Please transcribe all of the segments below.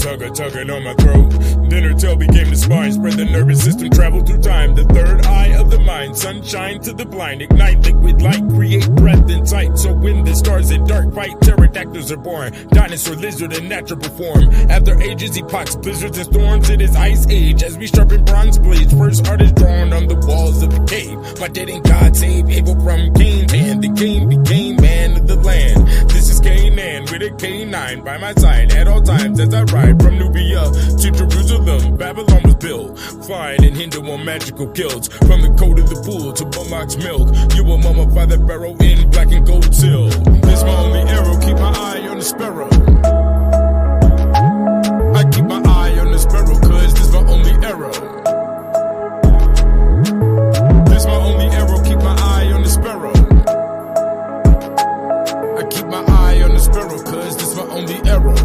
tugging on my throat. Then her tail became the spine, spread the nervous system, traveled through time. The third eye of the mind, sunshine to the blind, ignite liquid light, create breath in sight. So when the stars in dark fight, pterodactyls are born, dinosaur, lizard in natural form. After ages, epochs, blizzards and storms, it is ice age as we sharpen bronze blades. First art is drawn on the walls of the cave. My dead and God save Abel from Cain, and the Cain became man of the land. This is Canaan with a K9 by my side at all times as I ride from Nubia to Jerusalem. Babylon was built, flying in Hindu on magical guilds. From the coat of the bull to Bullock's milk, you will mummify the pharaoh in black and gold seal. This my only arrow, keep my eye on the sparrow. I keep my eye on the sparrow, cause this my only arrow. This my only arrow, keep my eye on the sparrow. I keep my eye on the sparrow, cause this my only arrow.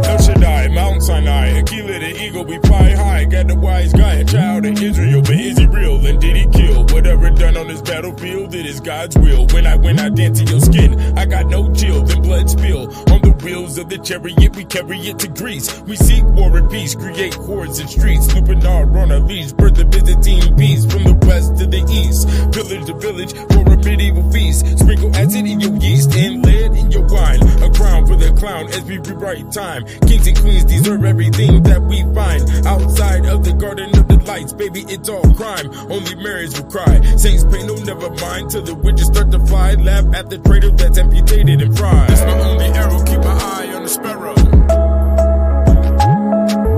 El Shaddai, Mount Sinai, Aquila the eagle, we fly high. Got the wise guy, a child of Israel, but is he real? And did he kill? Whatever done on this battlefield, it is God's will. When I dance in your skin, I got no chill, then blood spill. On the wheels of the chariot, we carry it to Greece. We seek war and peace, create hordes and streets. Looping our on our leash, birth the Byzantine peace. From the west to the east, village to village, for a medieval feast. Sprinkle acid in your yeast and lead in your wine. A crown for the clown as we rewrite time. Kings and queens deserve everything that we find outside of the garden of the lights. Baby, it's all crime, only Marys will cry. Saints pay no never mind till the witches start to fly. Laugh at the traitor that's amputated and fried. That's my only arrow, keep my eye on the sparrow.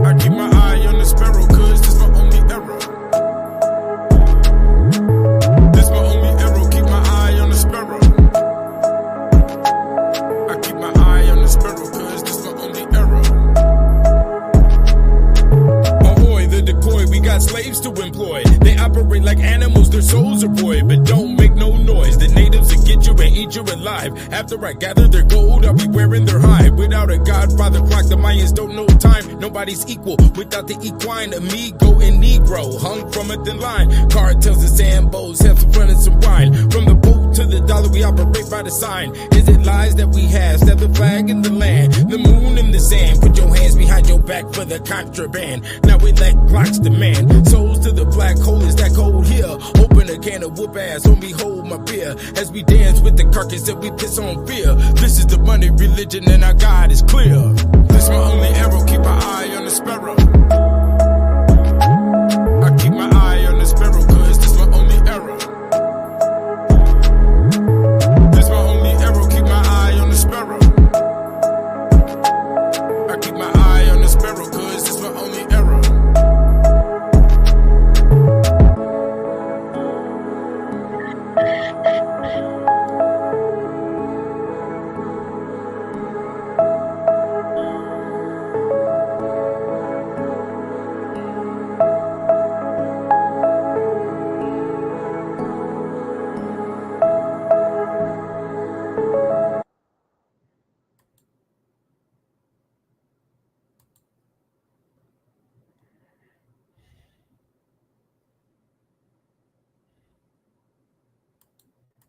I keep my eye on the sparrow, cause this my only arrow. This my only arrow, keep my eye on the sparrow. I keep my eye on the sparrow, cause this my only arrow. Ahoy, the decoy, we got slaves to employ. They operate like animals, their souls are void, but don't make no noise. The natives will get you and eat you alive. After I gather their gold, I'll be wearing their hide. Without a godfather clock, the Mayans don't know time. Nobody's equal without the equine amigo and negro. Hung from a thin line, cartels and sambos, have some fun and some wine. From the boat to the dollar, we operate by the sign. Is it lies that we have? Stab the flag in the land, the moon in the sand. Put your hands behind your back for the contraband. Now we let Glocks demand. Souls to the black hole, is that cold here? Open a can of whoop ass, homie, hold my beer. As we dance with the carcass and we piss on fear. This is the money religion and our God is clear. This my only arrow, keep my eye on the sparrow. I keep my eye on the sparrow, cause this my only arrow. This my only arrow, keep my eye on the sparrow. I keep my eye on the sparrow, cause this my only arrow.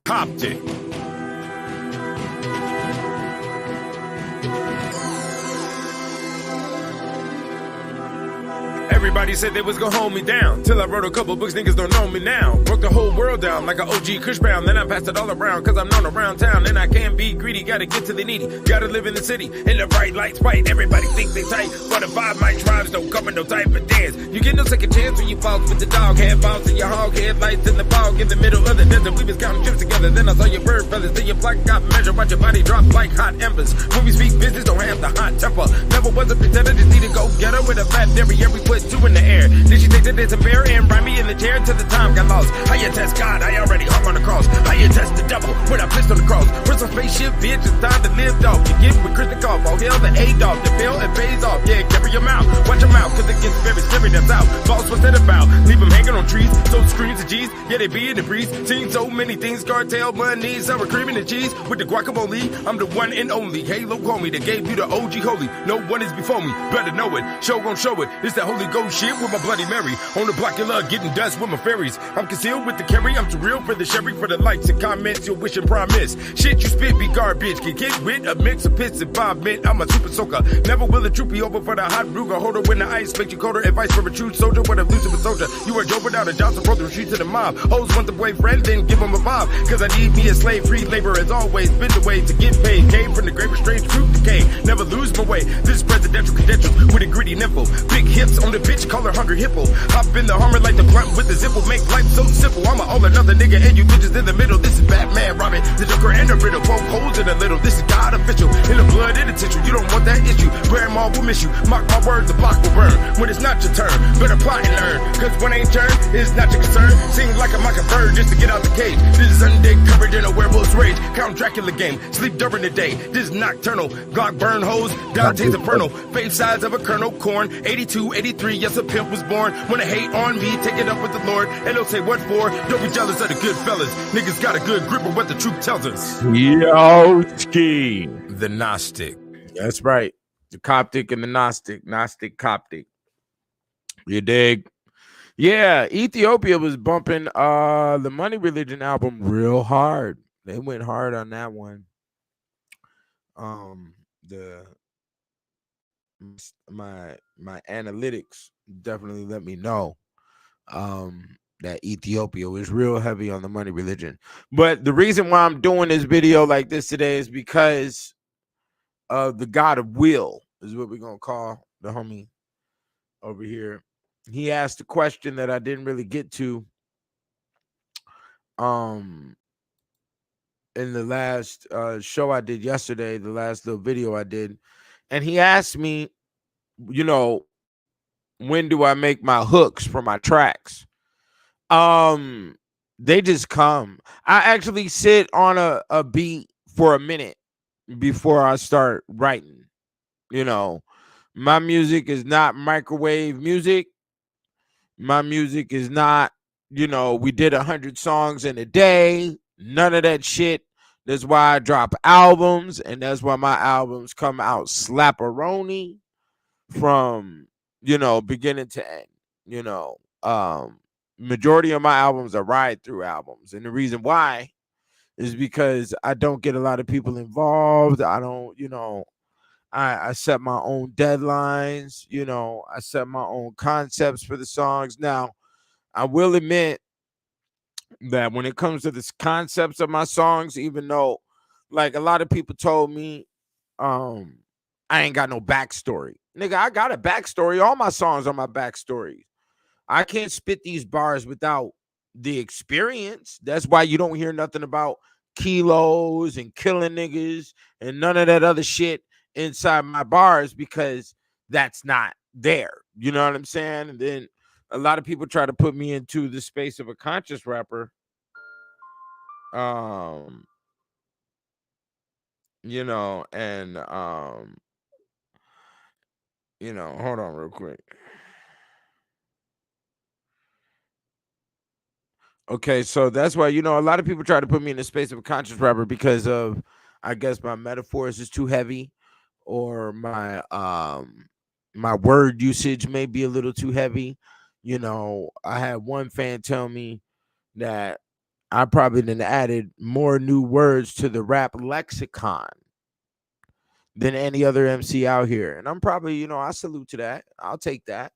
Optic. Everybody said they was gonna hold me down, till I wrote a couple books, niggas don't know me now. Broke the whole world down like an OG Kush Brown, then I passed it all around, cause I'm known around town. And I can't be greedy, gotta get to the needy, gotta live in the city, in the bright lights fight. Everybody think they tight, but the 5 mic tribes don't cover no type of dance. You get no second chance when you fall with the dog head balls in your hog headlights in the fog, in the middle of the desert. We was counting trips together, then I saw your bird feathers, then your flock got measured, watch your body drop like hot embers. When we speak business, don't have the hot temper. Never was a pretender, just need to go get her with a fat dairy, and we put 2 in the air. Then she takes it as a bear and ride me in the chair till the time got lost. How you test God? I already hung on the cross. How you test the devil when I pissed on the cross? Where's some spaceship, bitch? It's time to live off. You get with Chris the Call, all hail the A-Dog. The bill it pays off. Yeah, carry your mouth. Watch your mouth, cause it gets very scary, that's out. Boss, what's that about? Leave them hanging on trees, so screens and G's. Yeah, they be in the breeze. Seen so many things, cartel, money, sour cream and cheese. With the guacamole, I'm the one and only. Halo homie that gave you the OG holy. No one is before me, better know it. Show gon' show it. It's that Holy Ghost shit with my Bloody Mary. On the block you love, getting dust with my fairies. I'm concealed with the carry, I'm too real for the sherry. For the likes and comments, you'll wish and promise. Shit you spit be garbage, can get with a mix of pits and vomit. I'm a super soaker, never will a troop be over for the hot Ruger holder. When the ice makes you colder, advice for a true soldier. What a loose of a soldier, you are Joe without a job, support the retreat to the mob. Hoes want the boyfriend, then give him a bob. Cause I need me a slave, free labor as always. Been the way to get paid, came from the grave of strange truth decay. Never lose my way, this is presidential credentials with a gritty nipple. Big hips on the bitch, call her hungry hippo. Hop in the Hummer like the blunt with the zipple. Make life so simple, I'm a all another nigga and you bitches in the middle. This is Batman, Robin, the Joker and the Riddle. Poke holes in the little, this is God official. In the blood, in the tissue, you don't want that issue. Grandma will miss you, mock my words, the block will burn. When it's not your turn, better plot and learn. Cause when ain't turn, it's not your concern. Sing like a mockingbird just to get out the cage. This is undead covered in a werewolf's rage. Count Dracula game, sleep during the day. This is nocturnal, Glock burn hoes, Dante's infernal. Fave size of a kernel, corn, 82, 83, yes a pimp was born. Wanna hate on me, take it up with the Lord. And they'll say what for, don't be jealous of the good fellas. Niggas got a good grip of what the truth tells us. Yo, ski. The Gnostic. That's right. The Coptic and the Gnostic. Gnostic, Coptic. You dig? Yeah, Ethiopia was bumping the Money Religion album real hard. They went hard on that one. My analytics definitely let me know that Ethiopia was real heavy on the Money Religion. But the reason why I'm doing this video like this today is because of the God of Will, is what we're gonna call the homie over here. He asked a question that I didn't really get to in the last show I did yesterday, the last little video I did. And he asked me, you know, when do I make my hooks for my tracks? They just come. I actually sit on a beat for a minute before I start writing. You know, my music is not microwave music. My music is not, you know, we did 100 songs in a day. None of that shit. That's why I drop albums, and that's why my albums come out slapperoni from, you know, beginning to end. You know, majority of my albums are ride through albums, and the reason why is because I don't get a lot of people involved. I don't, you know, I set my own deadlines, you know, I set my own concepts for the songs. Now, I will admit that when it comes to the concepts of my songs, even though like a lot of people told me I ain't got no backstory. Nigga, I got a backstory. All my songs are my backstory. I can't spit these bars without the experience. That's why you don't hear nothing about kilos and killing niggas and none of that other shit inside my bars, because that's not there. You know what I'm saying? And then a lot of people try to put me into the space of a conscious rapper. You know, and you know, hold on real quick. Okay, so that's why, you know, a lot of people try to put me in the space of a conscious rapper because of, I guess, my metaphors is too heavy, or my word usage may be a little too heavy. You know, I had one fan tell me that I probably done added more new words to the rap lexicon than any other MC out here. And I'm probably, you know, I salute to that. I'll take that,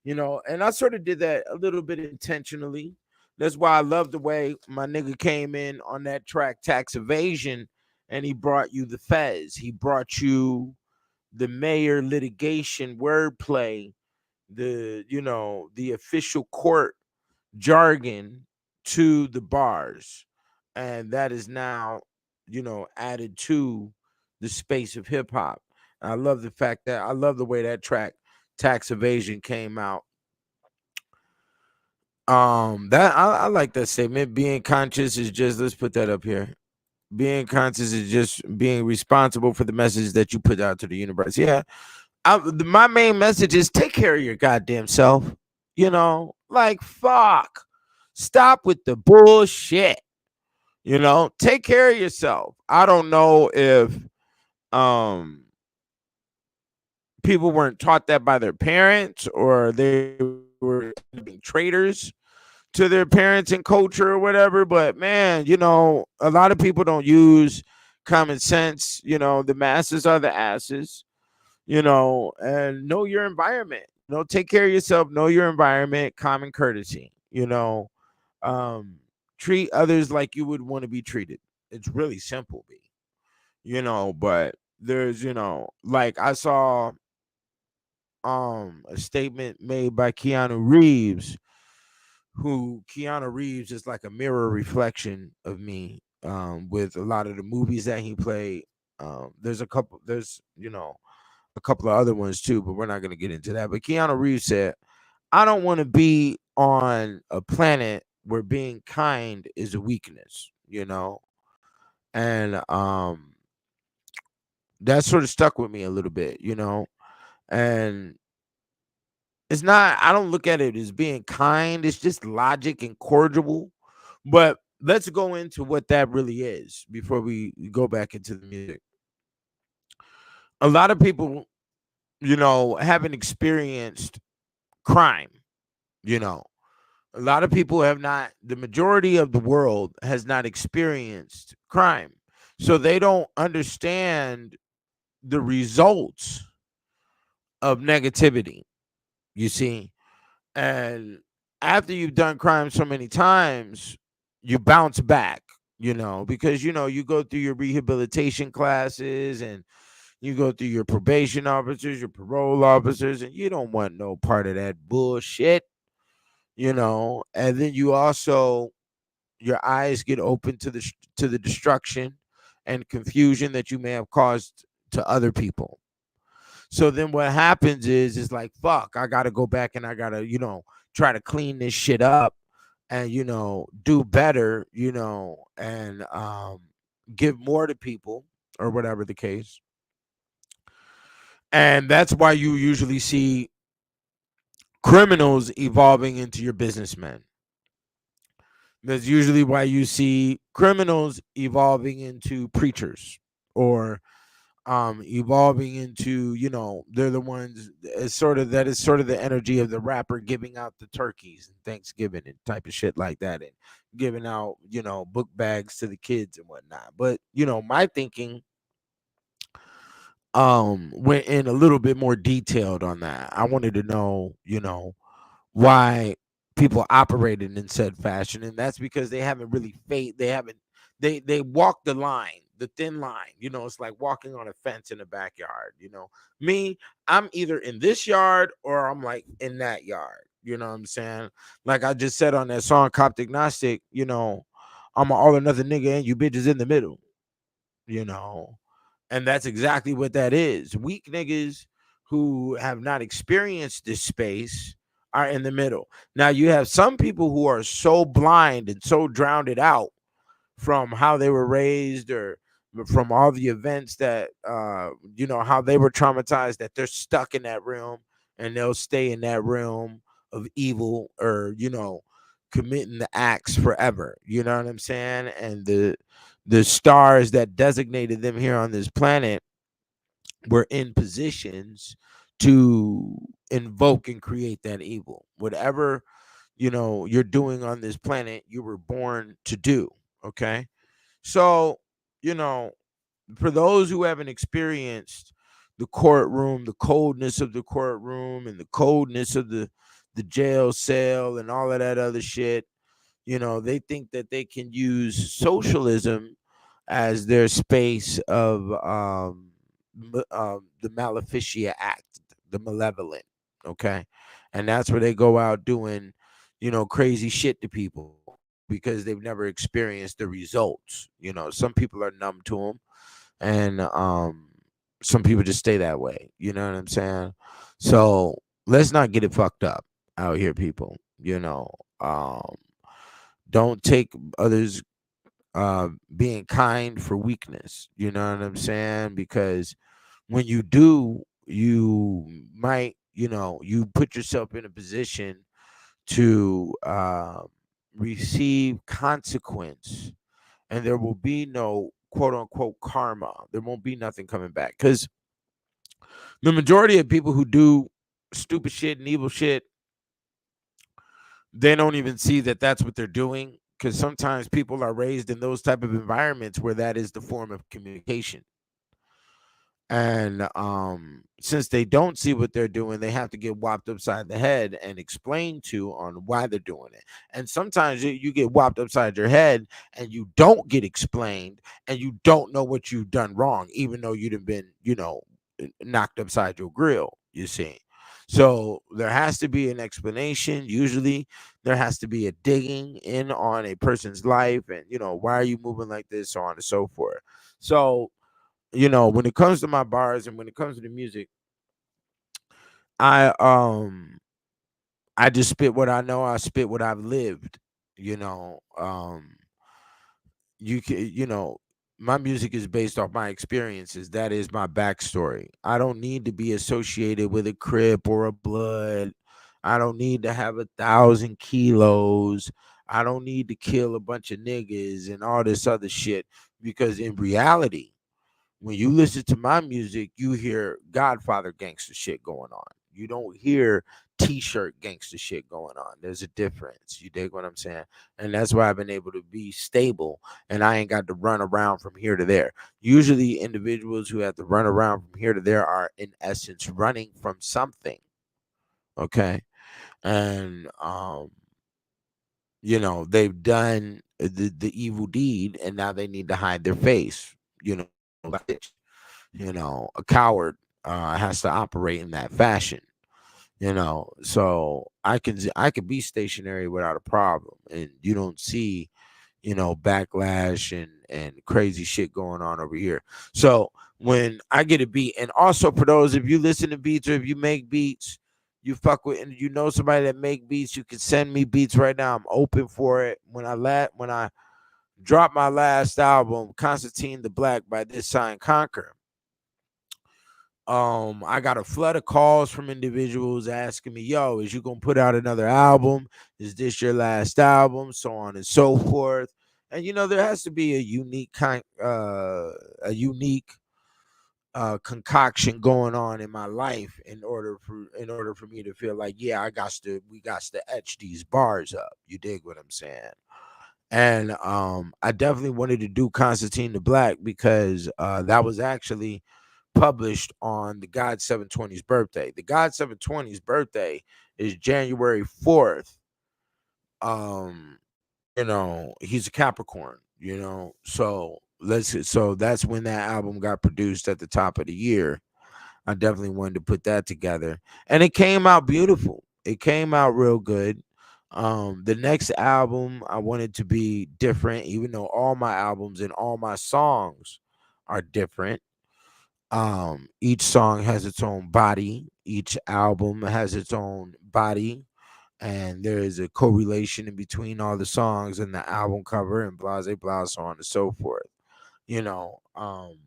you know, and I sort of did that a little bit intentionally. That's why I love the way my nigga came in on that track, Tax Evasion, and he brought you the Fez. He brought you the mayor litigation wordplay, the, you know, the official court jargon to the bars. And that is now, you know, added to the space of hip hop. I love the fact that I love the way that track, Tax Evasion, came out. That I like that statement. Being conscious is just, let's put that up here. Being conscious is just being responsible for the message that you put out to the universe. Yeah. My main message is take care of your goddamn self. You know, like, fuck. Stop with the bullshit. You know, take care of yourself. I don't know if people weren't taught that by their parents, or they were end up being traitors to their parents and culture or whatever. But man, a lot of people don't use common sense. The masses are the asses. And know your environment. Take care of yourself, know your environment, common courtesy. Um, treat others like you would want to be treated. It's really simple, B. But there's, like I saw a statement made by Keanu Reeves is like a mirror reflection of me, with a lot of the movies that he played. There's a couple of other ones too, but we're not going to get into that. But Keanu Reeves said, I don't want to be on a planet where being kind is a weakness. And that sort of stuck with me a little bit. And it's not, I don't look at it as being kind. It's just logic and cordial. But let's go into what that really is before we go back into the music. A lot of people, haven't experienced crime. You know, a lot of people have not, the majority of the world has not experienced crime. So they don't understand the results of negativity, you see. And after you've done crime so many times, you bounce back, because you go through your rehabilitation classes, and you go through your probation officers, your parole officers, and you don't want no part of that bullshit. And then you also, your eyes get open to the destruction and confusion that you may have caused to other people. So then what happens is like, fuck, I gotta go back and I gotta, try to clean this shit up and, do better, and give more to people or whatever the case. And that's why you usually see criminals evolving into your businessmen. That's usually why you see criminals evolving into preachers, or evolving into, they're the ones, it's sort of the energy of the rapper giving out the turkeys and Thanksgiving and type of shit like that, and giving out, book bags to the kids and whatnot. But my thinking went in a little bit more detailed on that. I wanted to know, why people operated in said fashion, and that's because they haven't really they haven't, they walk the line, the thin line. It's like walking on a fence in the backyard. Me, I'm either in this yard or I'm like in that yard. You know what I'm saying? Like I just said on that song Coptic Gnostic, I'm an all or nothing nigga and you bitches in the middle. you know and that's exactly what that is. Weak niggas who have not experienced this space are in the middle. Now you have some people who are so blind and so drowned it out from how they were raised, or from all the events that how they were traumatized, that they're stuck in that realm, and they'll stay in that realm of evil, or committing the acts forever. You know what I'm saying? And the stars that designated them here on this planet were in positions to invoke and create that evil. Whatever you're doing on this planet, you were born to do. Okay. So, you know, for those who haven't experienced the courtroom, the coldness of the courtroom, and the coldness of the jail cell and all of that other shit, they think that they can use socialism as their space of the maleficia act, the malevolent. Okay. And that's where they go out doing, crazy shit to people because they've never experienced the results. Some people are numb to them, and some people just stay that way. You know what I'm saying? So let's not get it fucked up out here, people. Don't take others being kind for weakness. You know what I'm saying? Because when you do, you might, you put yourself in a position to receive consequence, and there will be no quote unquote karma. There won't be nothing coming back, because The majority of people who do stupid shit and evil shit, they don't even see that that's what they're doing, because sometimes people are raised in those type of environments where that is the form of communication. And since they don't see what they're doing, they have to get whopped upside the head and explained to on why they're doing it. And sometimes you get whopped upside your head and you don't get explained, and you don't know what you've done wrong, even though you'd have been, knocked upside your grill, you see. So there has to be an explanation. Usually there has to be a digging in on a person's life, and why are you moving like this, so on and so forth. So when it comes to my bars and when it comes to the music, I I just spit what I know. I spit what I've lived. You know, you can my music is based off my experiences. That is my backstory. I don't need to be associated with a Crip or a Blood. I don't need to have 1,000 kilos. I don't need to kill a bunch of niggas and all this other shit, because in reality, when you listen to my music, you hear Godfather gangster shit going on. You don't hear T-shirt gangster shit going on. There's a difference. You dig what I'm saying? And that's why I've been able to be stable, and I ain't got to run around from here to there. Usually individuals who have to run around from here to there are in essence running from something. Okay. And they've done the evil deed, and now they need to hide their face. Like a coward has to operate in that fashion. So I can be stationary without a problem, and you don't see backlash and crazy shit going on over here. So when I get a beat, and also for those, if you listen to beats or if you make beats, you fuck with, and somebody that make beats, you can send me beats right now. I'm open for it. When I dropped my last album, Constantine the Black by This Sign Conquer, I got a flood of calls from individuals asking me, yo, is you gonna put out another album? Is this your last album? So on and so forth. And there has to be a unique concoction going on in my life in order for me to feel like, yeah, we got to etch these bars up. You dig what I'm saying? And I definitely wanted to do Constantine the Black because that was actually published on the God 720's birthday. The God 720's birthday is January 4th. He's a Capricorn, so that's when that album got produced at the top of the year. I definitely wanted to put that together, and it came out beautiful. It came out real good. The next album I wanted to be different, even though all my albums and all my songs are different. Each song has its own body, each album has its own body, and there is a correlation in between all the songs and the album cover and blah blah blah, so on and so forth. you know um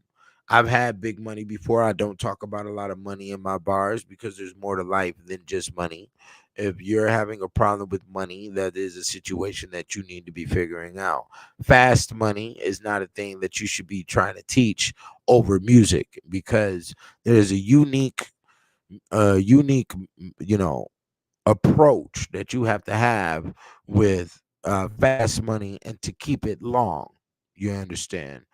I've had big money before. I don't talk about a lot of money in my bars because there's more to life than just money. If you're having a problem with money, that is a situation that you need to be figuring out. Fast money is not a thing that you should be trying to teach over music, because there's a unique you know approach that you have to have with fast money, and to keep it long. You understand?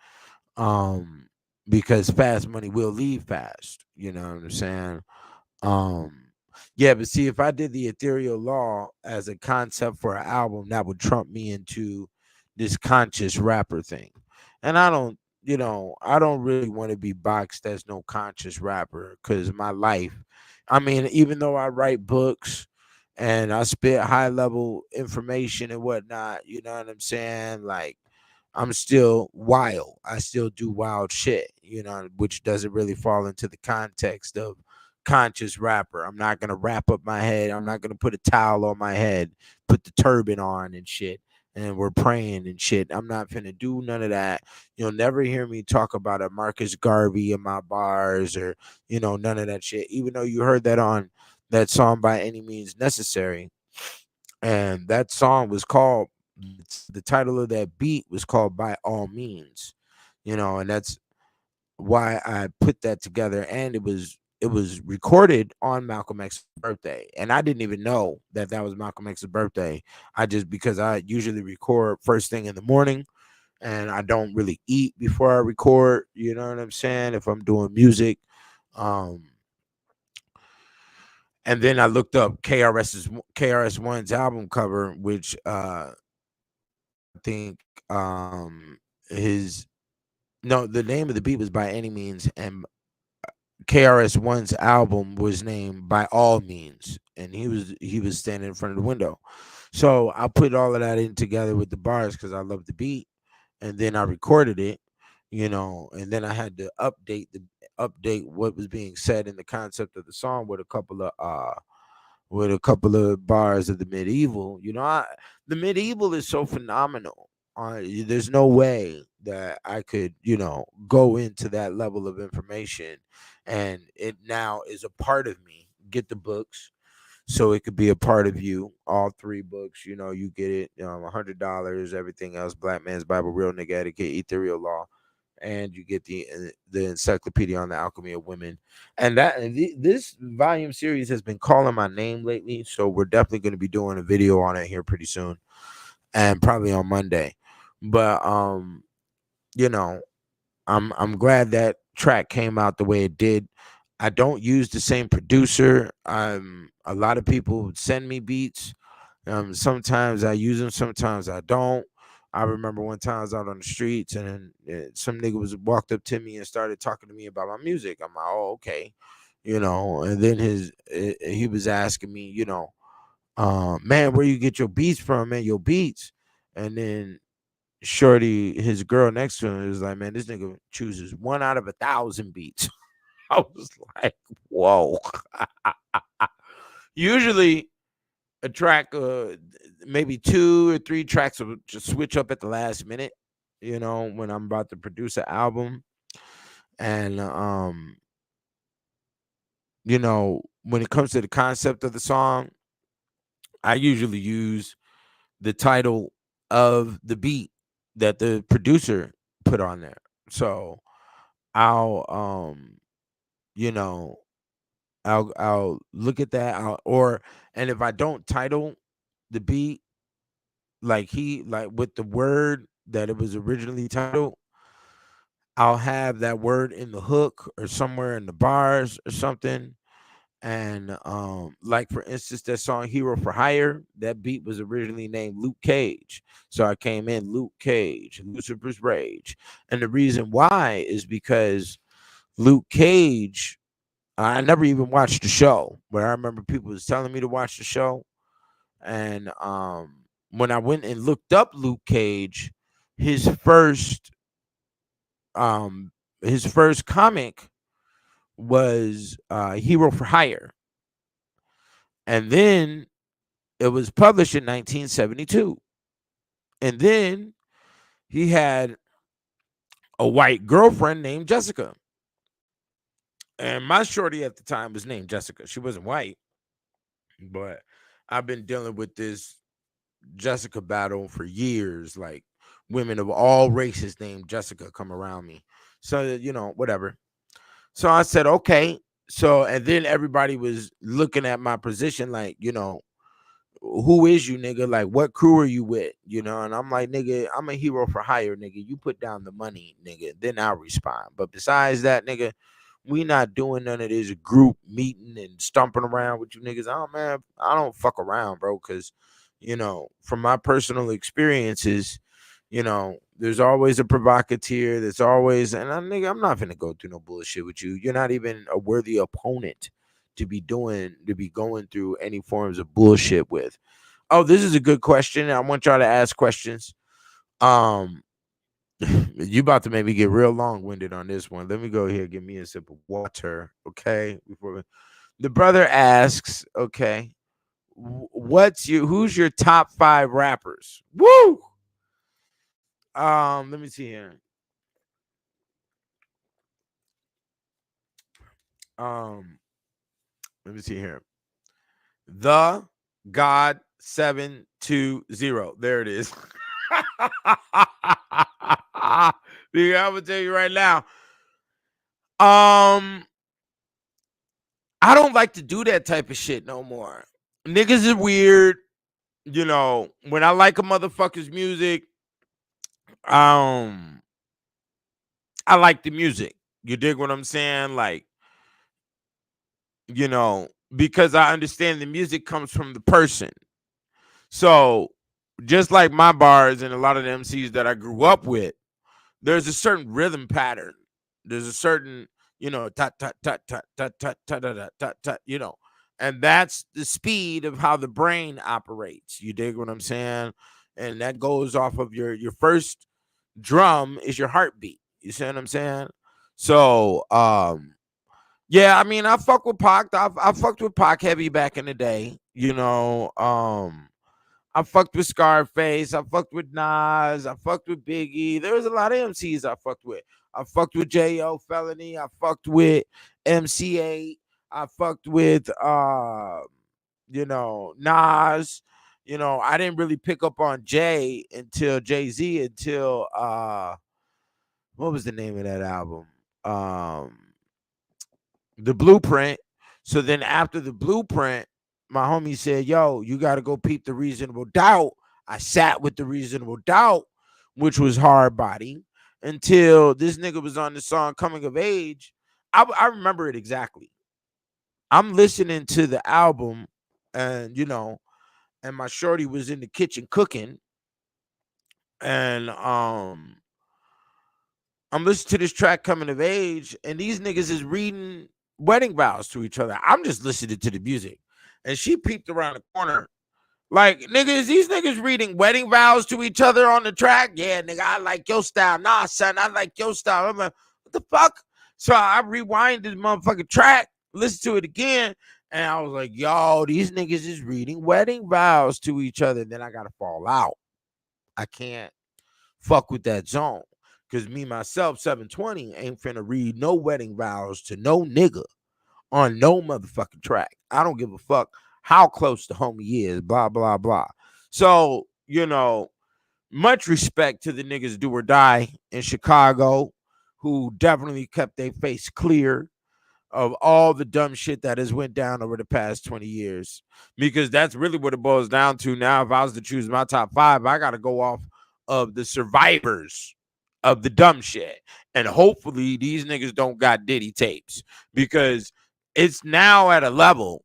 um because fast money will leave fast, you know what I'm saying. um yeah, but see, if I did the ethereal law as a concept for an album, that would trump me into this conscious rapper thing. And I don't really want to be boxed as no conscious rapper, because my life, I mean, even though I write books and I spit high level information and whatnot, you know what I'm saying, like, I'm still wild. I still do wild shit, which doesn't really fall into the context of conscious rapper. I'm not gonna wrap up my head. I'm not gonna put a towel on my head, put the turban on and shit, and we're praying and shit. I'm not finna do none of that. You'll never hear me talk about a Marcus Garvey in my bars, or none of that shit. Even though you heard that on that song By Any Means Necessary, and that song was called, the title of that beat was called By All Means, and that's why I put that together. And it was recorded on Malcolm X's birthday, and I didn't even know that that was Malcolm X's birthday. I just, because I usually record first thing in the morning, and I don't really eat before I record. You know what I'm saying? If I'm doing music, um, and then I looked up KRS-One's album cover, which I think his no, the name of the beat was By Any Means, and KRS-One's album was named By All Means, and he was standing in front of the window. So I put all of that in together with the bars because I love the beat, and then I recorded it, and then I had to update what was being said in the concept of the song with a couple of bars of the medieval. The medieval is so phenomenal. There's no way that I could, go into that level of information, and it now is a part of me. Get the books, so it could be a part of you. All three books, you get it. $100. Everything else: Black Man's Bible, Real Nigga Etiquette, Ethereal Law, and you get the Encyclopedia on the Alchemy of Women. And this volume series has been calling my name lately, so we're definitely going to be doing a video on it here pretty soon, and probably on Monday. But you know, I'm glad that track came out the way it did. I don't use the same producer. A lot of people send me beats. Sometimes I use them, sometimes I don't. I remember one time I was out on the streets, and some nigga walked up to me and started talking to me about my music. I'm like, oh, okay, And then he was asking me, man, where you get your beats from, man? Your beats. And then Shorty, his girl next to him, was like, man, this nigga chooses 1 out of 1,000 beats. I was like, whoa. Usually a track, maybe 2 or 3 tracks will just switch up at the last minute, when I'm about to produce an album. And when it comes to the concept of the song, I usually use the title of the beat that the producer put on there. So I'll you know I'll look at that, and if I don't title the beat like with the word that it was originally titled, I'll have that word in the hook or somewhere in the bars or something. And like for instance, that song Hero for Hire, that beat was originally named Luke Cage. So I came in Luke Cage, Lucifer's Rage. And the reason why is because Luke Cage, I never even watched the show, but I remember people was telling me to watch the show. And when I went and looked up Luke Cage, his first um his first comic was Hero for Hire. And then it was published in 1972. And then he had a white girlfriend named Jessica. And my shorty at the time was named Jessica. She wasn't white, but I've been dealing with this Jessica battle for years. Like, women of all races named Jessica come around me. So, whatever. So I said, okay. So, and then everybody was looking at my position like, who is you, nigga? Like, what crew are you with? And I'm like, nigga, I'm a hero for hire, nigga. You put down the money, nigga, then I'll respond. But besides that, nigga, we not doing none of this group meeting and stomping around with you niggas. Oh, man, I don't fuck around, bro, because, from my personal experiences, there's always a provocateur. There's always, and nigga, I'm not finna go through no bullshit with you. You're not even a worthy opponent to be going through any forms of bullshit with. Oh, this is a good question. I want y'all to ask questions. You about to maybe get real long-winded on this one. Let me go here, give me a sip of water, okay? The brother asks, okay, who's your top 5 rappers? Woo! Let me see here. Let me see here. The God 720. There it is. I'm gonna tell you right now. I don't like to do that type of shit no more. Niggas is weird. You know, when I like a motherfucker's music, um, I like the music. You dig what I'm saying? Like, you know, because I understand the music comes from the person. So just like my bars and a lot of the MCs that I grew up with, there's a certain rhythm pattern. There's a certain, you know, tat tat tat tat tat tat tat tat tat tat, you know, and that's the speed of how the brain operates. You dig what I'm saying? And that goes off of your first drum is your heartbeat. You see what I'm saying? So, yeah, I mean, I fuck with Pac. I fucked with Pac heavy back in the day. You know, I fucked with Scarface. I fucked with Nas. I fucked with Biggie. There was a lot of MCs I fucked with. I fucked with J.O. Felony. I fucked with MC8. I fucked with you know, Nas. You know, I didn't really pick up on Jay-Z until what was the name of that album? The Blueprint. So then after the Blueprint, my homie said, yo, you got to go peep the Reasonable Doubt. I sat with the Reasonable Doubt, which was hard body, until this nigga was on the song Coming of Age. I remember it exactly. I'm listening to the album, and you know, and my shorty was in the kitchen cooking, and I'm listening to this track Coming of Age, and these niggas is reading wedding vows to each other. I'm just listening to the music. And she peeped around the corner. Like, niggas, these niggas reading wedding vows to each other on the track. Yeah, nigga, I like your style. Nah, son, I like your style. I'm like, what the fuck? So I rewinded the motherfucking track, listened to it again, and I was like, yo, these niggas is reading wedding vows to each other. And then I gotta fall out. I can't fuck with that zone. Cause me myself, 720, ain't finna read no wedding vows to no nigga on no motherfucking track. I don't give a fuck how close the homie is, blah, blah, blah. So, you know, much respect to the niggas do or die in Chicago who definitely kept their face clear of all the dumb shit that has went down over the past 20 years. Because that's really what it boils down to now. If I was to choose my top 5, I got to go off of the survivors of the dumb shit. And hopefully these niggas don't got Diddy tapes, because it's now at a level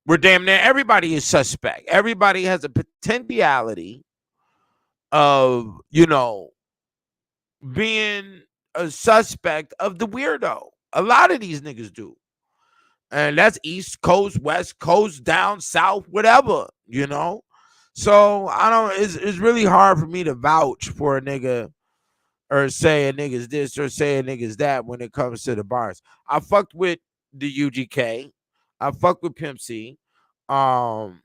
where damn near everybody is suspect. Everybody has a potentiality of, you know, being a suspect of the weirdo. A lot of these niggas do. And that's East Coast, West Coast, down south, whatever, you know. So I don't, it's really hard for me to vouch for a nigga or say a nigga's this or say a nigga's that when it comes to the bars. I fucked with the UGK. I fucked with Pimp C. Um,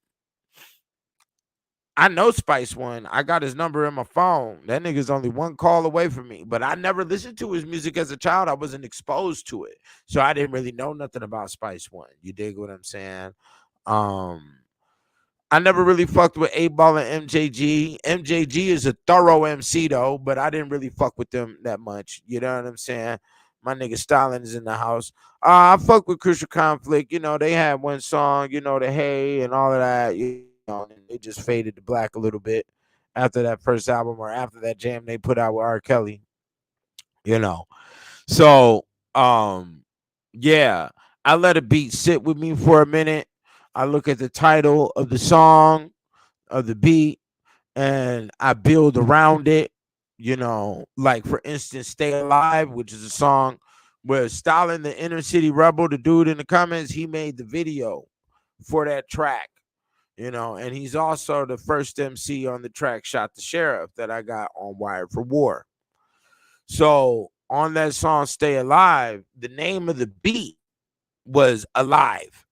I know Spice One. I got his number in my phone. That nigga's only one call away from me. But I never listened to his music as a child. I wasn't exposed to it. So I didn't really know nothing about Spice One. You dig what I'm saying? Um, I never really fucked with 8 Ball and MJG. MJG is a thorough MC though, but I didn't really fuck with them that much. You know what I'm saying? My nigga Stalin is in the house. I fuck with Crucial Conflict. You know, they had one song, you know, the Hey and all of that. You know, and they just faded to black a little bit after that first album or after that jam they put out with R. Kelly. You know. So, yeah, I let a beat sit with me for a minute. I look at the title of the song, of the beat, and I build around it. You know, like for instance, Stay Alive, which is a song where Stalin, the inner city rebel, the dude in the comments, he made the video for that track, you know, and he's also the first MC on the track Shot the Sheriff that I got on Wired for War. So on that song, Stay Alive, the name of the beat was Alive.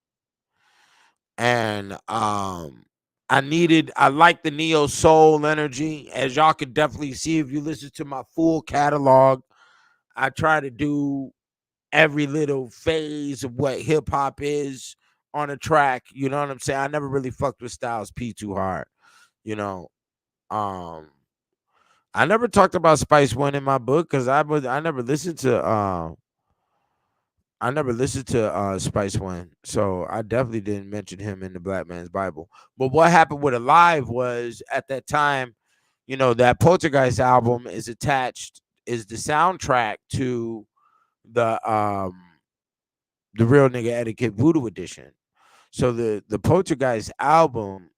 And I like the neo soul energy, as y'all could definitely see if you listen to my full catalog. I try to do every little phase of what hip hop is on a track. You know what I'm saying? I never really fucked with Styles P too hard. You know, um, I never talked about Spice One in my book because I never listened to I never listened to Spice One, so I definitely didn't mention him in the Black Man's Bible. But what happened with Alive was at that time, that Poltergeist album is the soundtrack to the Real Nigga Etiquette Voodoo Edition. So the Poltergeist album,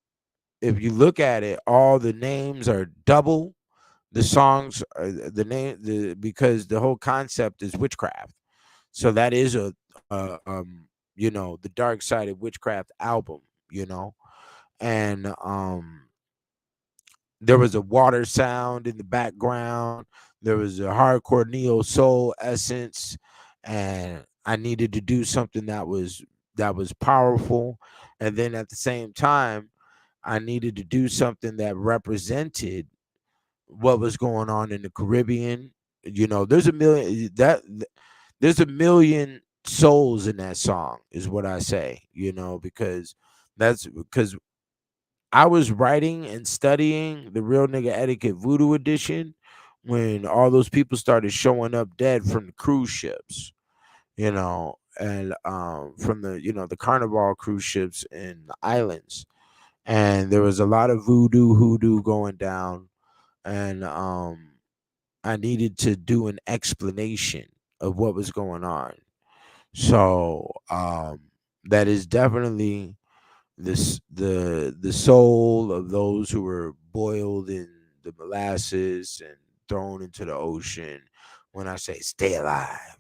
if you look at it, all the names are double. The songs are because the whole concept is witchcraft. So that is the Dark Side of Witchcraft album, and there was a water sound in the background. There was a hardcore neo soul essence, and I needed to do something that was powerful, and then at the same time, I needed to do something that represented what was going on in the Caribbean. There's a million souls in that song, is what I say, because that's because I was writing and studying the Real Nigga Etiquette Voodoo Edition when all those people started showing up dead from the cruise ships, and from the Carnival cruise ships in the islands. And there was a lot of hoodoo going down, and I needed to do an explanation of what was going on. So that is definitely the soul of those who were boiled in the molasses and thrown into the ocean. When I say stay alive,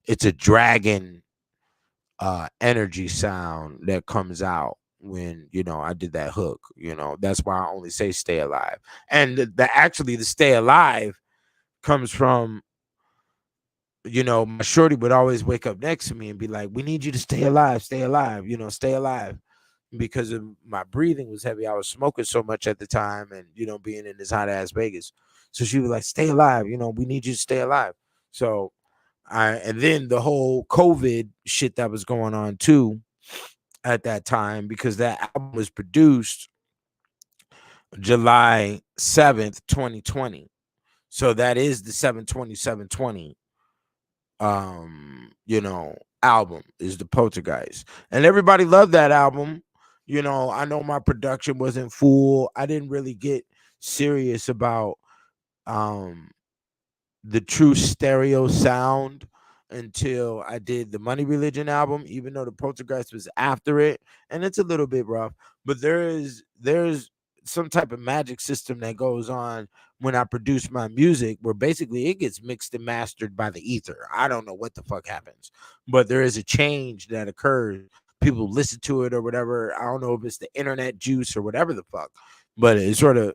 it's a dragon energy sound that comes out when I did that hook. That's why I only say stay alive. And the stay alive comes from my shorty would always wake up next to me and be like, we need you to stay alive, stay alive, because of my breathing was heavy. I was smoking so much at the time, and being in this hot ass Vegas. So she was like, stay alive, we need you to stay alive. So and then the whole COVID shit that was going on too at that time, because that album was produced July 7th, 2020. So that is the 7/27/20 album, is the Poltergeist. And everybody loved that album. I know my production wasn't full. I didn't really get serious about um the true stereo sound until I did the Money Religion album, even though the Poltergeist was after it, and it's a little bit rough. But there's some type of magic system that goes on when I produce my music, where basically it gets mixed and mastered by the ether. I don't know what the fuck happens, but there is a change that occurs. People listen to it or whatever. I don't know if it's the internet juice or whatever the fuck, but it sort of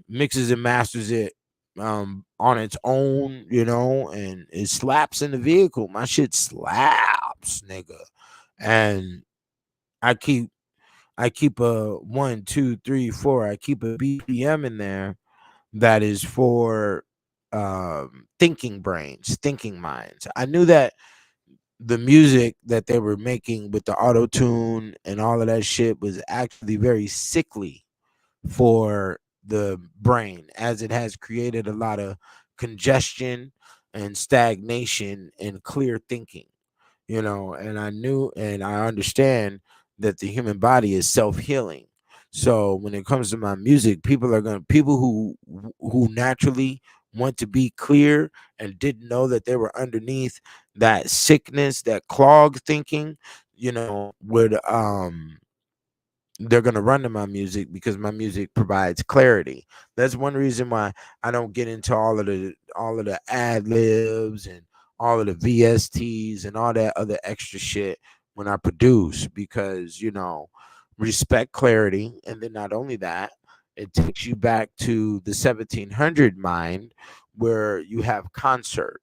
mixes and masters it on its own, and it slaps in the vehicle. My shit slaps, nigga. And I keep a 1, 2, 3, 4. I keep a BPM in there that is for thinking brains, thinking minds. I knew that the music that they were making with the auto tune and all of that shit was actually very sickly for the brain, as it has created a lot of congestion and stagnation and clear thinking. And I knew and I understand that the human body is self-healing. So when it comes to my music, people who naturally want to be clear and didn't know that they were underneath that sickness, that clogged thinking, would they're gonna run to my music, because my music provides clarity. That's one reason why I don't get into all of the ad libs and all of the VSTs and all that other extra shit when I produce, because respect clarity. And then not only that, it takes you back to the 1700 mind, where you have concert,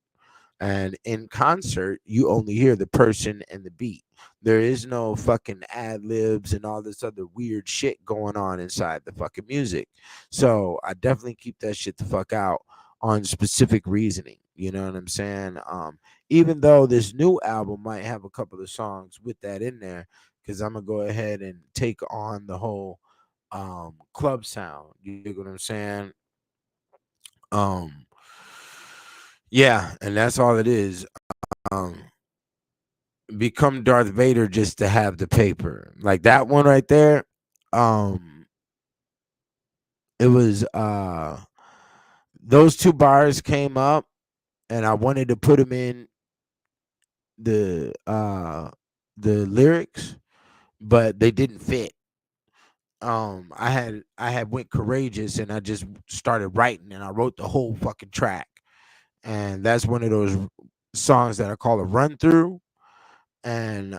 and in concert you only hear the person and the beat. There is no fucking ad libs and all this other weird shit going on inside the fucking music. So I definitely keep that shit the fuck out on specific reasoning. You know what I'm saying? Even though this new album might have a couple of songs with that in there, because I'm gonna go ahead and take on the whole club sound. You get what I'm saying? Um yeah, and that's all it is. Um become Darth Vader just to have the paper. Like that one right there. Um, it was those two bars came up, and I wanted to put them in the uh the lyrics, but they didn't fit. I had went courageous, and I just started writing, and I wrote the whole fucking track. And that's one of those songs that I call a run through. And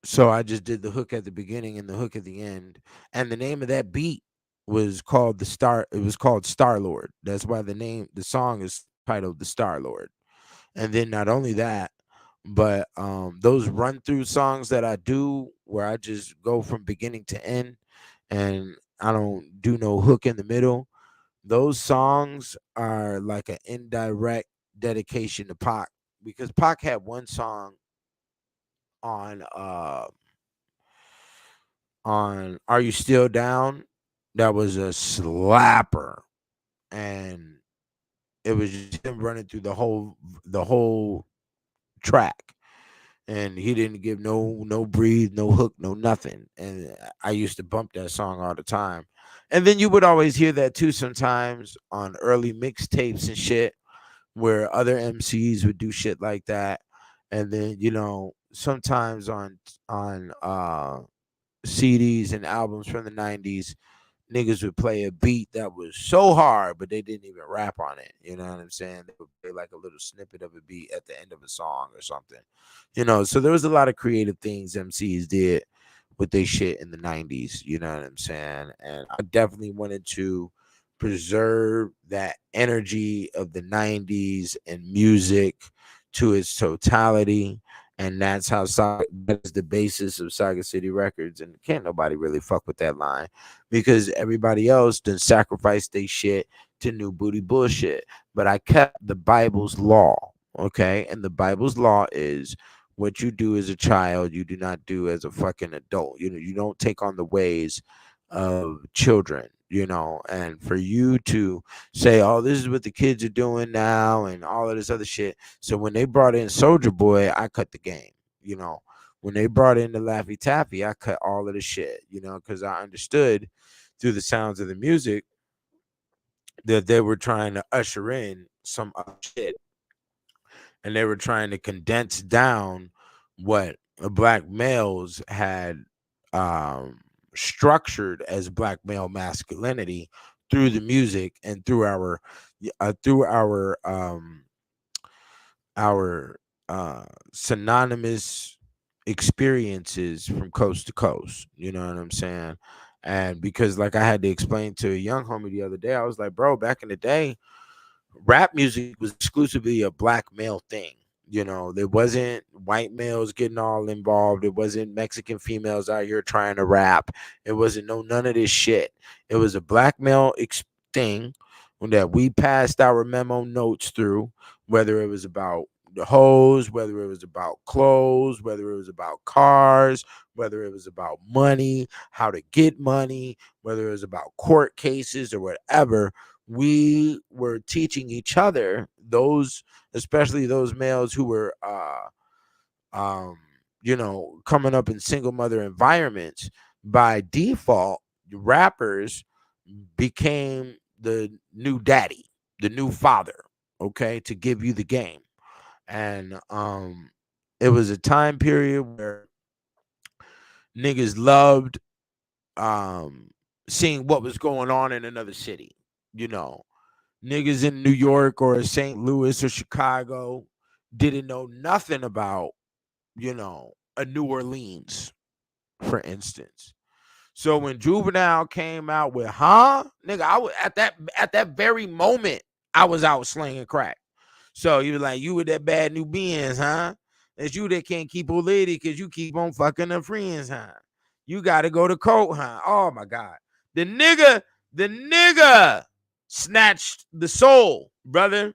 so I just did the hook at the beginning and the hook at the end. And the name of that beat was called it was called Star Lord. That's why the song is titled The Star Lord. And then not only that, but those run through songs that I do where I just go from beginning to end and I don't do no hook in the middle. Those songs are like an indirect dedication to Pac, because Pac had one song on Are You Still Down that was a slapper, and it was just him running through the whole track, and he didn't give no breathe, no hook, no nothing. And I used to bump that song all the time. And then you would always hear that too sometimes on early mixtapes and shit, where other MCs would do shit like that. And then, sometimes on CDs and albums from the 90s, niggas would play a beat that was so hard, but they didn't even rap on it. You know what I'm saying? They would play like a little snippet of a beat at the end of a song or something. So there was a lot of creative things MCs did with their shit in the 90s. You know what I'm saying? And I definitely wanted to preserve that energy of the 90s and music to its totality. And that's that is the basis of Saga City Records. And can't nobody really fuck with that line, because everybody else done sacrificed their shit to new booty bullshit. But I kept the Bible's law, okay? And the Bible's law is what you do as a child, you do not do as a fucking adult. You don't take on the ways of children, and for you to say, oh, this is what the kids are doing now and all of this other shit. So when they brought in Soldier Boy, I cut the game. When they brought in the Laffy Taffy, I cut all of the shit, because I understood through the sounds of the music that they were trying to usher in some other shit, and they were trying to condense down what black males had structured as black male masculinity through the music and through our synonymous experiences from coast to coast. You know what I'm saying? And because, like, I had to explain to a young homie the other day, I was like, bro, back in the day, rap music was exclusively a black male thing. There wasn't white males getting all involved. It wasn't Mexican females out here trying to rap. It wasn't none of this shit. It was a black male thing that we passed our memo notes through, whether it was about the hoes, whether it was about clothes, whether it was about cars, whether it was about money, how to get money, whether it was about court cases or whatever. We were teaching each other, especially those males who were coming up in single mother environments. By default, rappers became the new daddy, the new father, okay, to give you the game. And it was a time period where niggas loved seeing what was going on in another city. Niggas in New York or St. Louis or Chicago didn't know nothing about, a New Orleans, for instance. So when Juvenile came out with, nigga, I was at that very moment, I was out slinging crack. So you were like, you with that bad new beings, huh? It's you that can't keep a lady because you keep on fucking her friends, huh? You got to go to court, huh? Oh my God. The nigga snatched the soul, brother,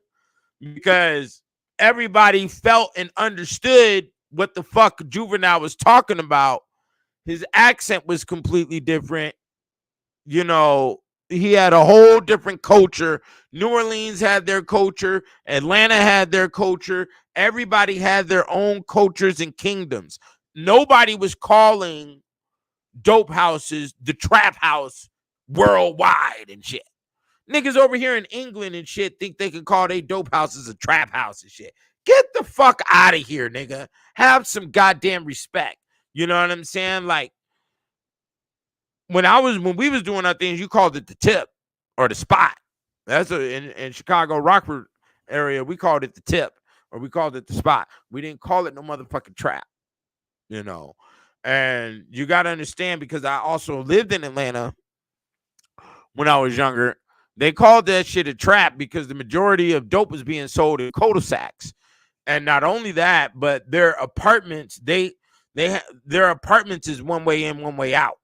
because everybody felt and understood what the fuck Juvenile was talking about. His accent was completely different. he had a whole different culture. New Orleans had their culture. Atlanta had their culture. Everybody had their own cultures and kingdoms. Nobody was calling dope houses the trap house worldwide and shit. Niggas over here in England and shit think they can call they dope houses a trap house and shit. Get the fuck out of here, nigga. Have some goddamn respect. You know what I'm saying? Like, when we was doing our things, you called it the tip or the spot. That's in Chicago, Rockford area, we called it the tip or we called it the spot. We didn't call it no motherfucking trap, you know. And you got to understand, because I also lived in Atlanta when I was younger. They called that shit a trap because the majority of dope was being sold in cul-de-sacs. And not only that, but their apartments, their apartments is one way in, one way out.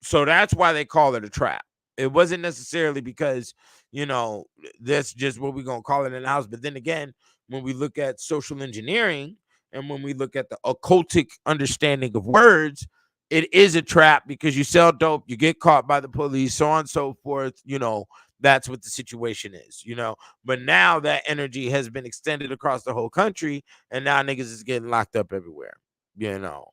So that's why they call it a trap. It wasn't necessarily because, you know, that's just what we're going to call it in the house. But then again, when we look at social engineering and when we look at the occultic understanding of words, it is a trap because you sell dope, you get caught by the police, so on and so forth. You know, that's what the situation is, you know. But now that energy has been extended across the whole country, and now niggas is getting locked up everywhere, you know.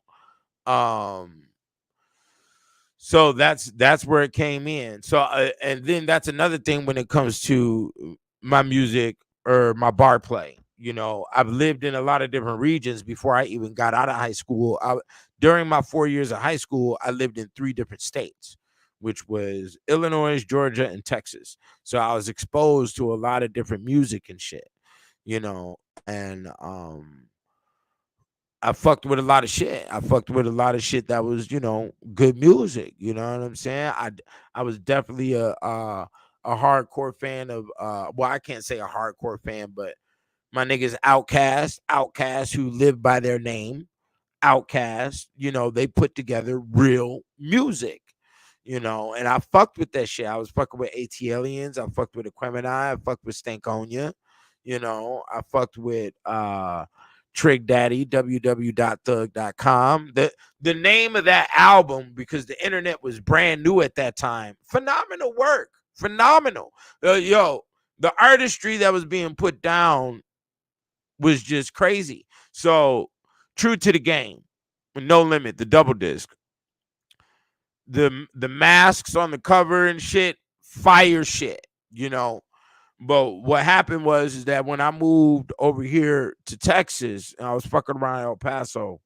So that's where it came in. So and then that's another thing when it comes to my music or my bar play. You know, I've lived in a lot of different regions before I even got out of high school. During my 4 years of high school, I lived in 3 different states, which was Illinois, Georgia, and Texas. So I was exposed to a lot of different music and shit, you know, and I fucked with a lot of shit. I fucked with a lot of shit that was, you know, good music. You know what I'm saying? I was definitely a hardcore fan of well, I can't say a hardcore fan, but my niggas Outkast who live by their name. Outkast, you know, they put together real music, you know, and I fucked with that shit. I was fucking with ATLians, I fucked with Aquemini, I fucked with Stankonia, you know, I fucked with Trig Daddy, www.thug.com. The name of that album, because the internet was brand new at that time. Phenomenal work. Phenomenal. Yo, the artistry that was being put down was just crazy. So, True to the Game, No Limit, the double disc. The masks on the cover and shit, fire shit, you know. But what happened was that when I moved over here to Texas, and I was fucking around El Paso,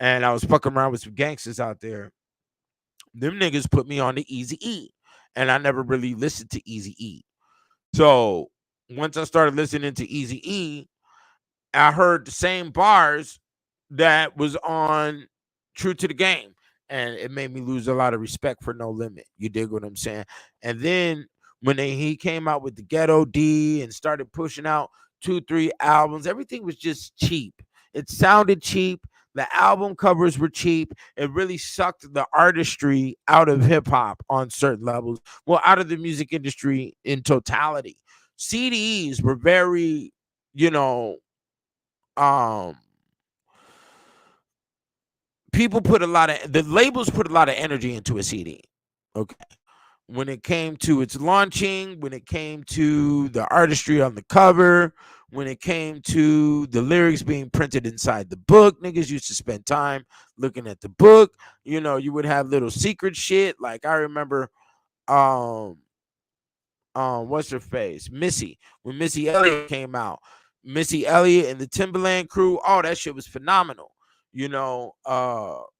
and I was fucking around with some gangsters out there, them niggas put me on the Eazy-E, and I never really listened to Eazy-E. So once I started listening to Eazy-E, I heard the same bars that was on True to the Game, and it made me lose a lot of respect for No Limit. You dig what I'm saying? And then when he came out with the Ghetto D and started pushing out 2-3 albums, everything was just cheap. It sounded cheap. The album covers were cheap. It really sucked the artistry out of hip hop on certain levels. Well, out of the music industry in totality. CDs were very, you know, the labels put a lot of energy into a CD. Okay. When it came to its launching, when it came to the artistry on the cover, when it came to the lyrics being printed inside the book, niggas used to spend time looking at the book. You know, you would have little secret shit. Like I remember, what's her face? Missy. When Missy Elliott came out, Missy Elliott and the Timberland crew, oh, that shit was phenomenal. You know,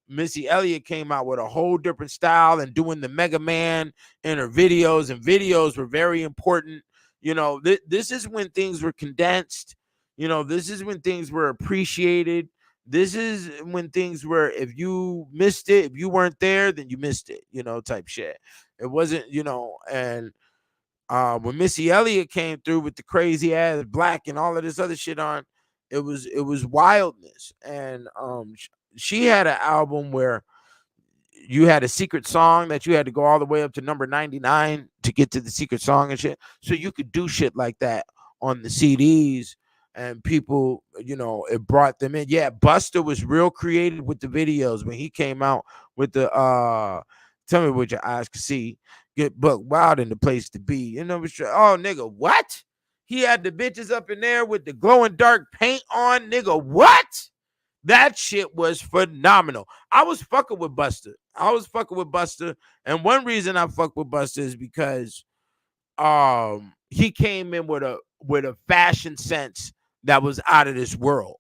Missy Elliott came out with a whole different style and doing the Mega Man in her videos, and videos were very important. You know, this is when things were condensed. You know, this is when things were appreciated. This is when things were, if you missed it, if you weren't there, then you missed it, you know, type shit. It wasn't, you know, and when Missy Elliott came through with the crazy ass black and all of this other shit on, it was wildness. And she had an album where you had a secret song that you had to go all the way up to number 99 to get to the secret song and shit. So you could do shit like that on the CDs, and people, you know, it brought them in. Yeah, Busta was real creative with the videos when he came out with the tell me what your eyes can see. Get buck wild in the place to be. You know, oh nigga, what? He had the bitches up in there with the glowing dark paint on, nigga. What? That shit was phenomenal. I was fucking with Buster. And one reason I fuck with Buster is because he came in with a fashion sense that was out of this world.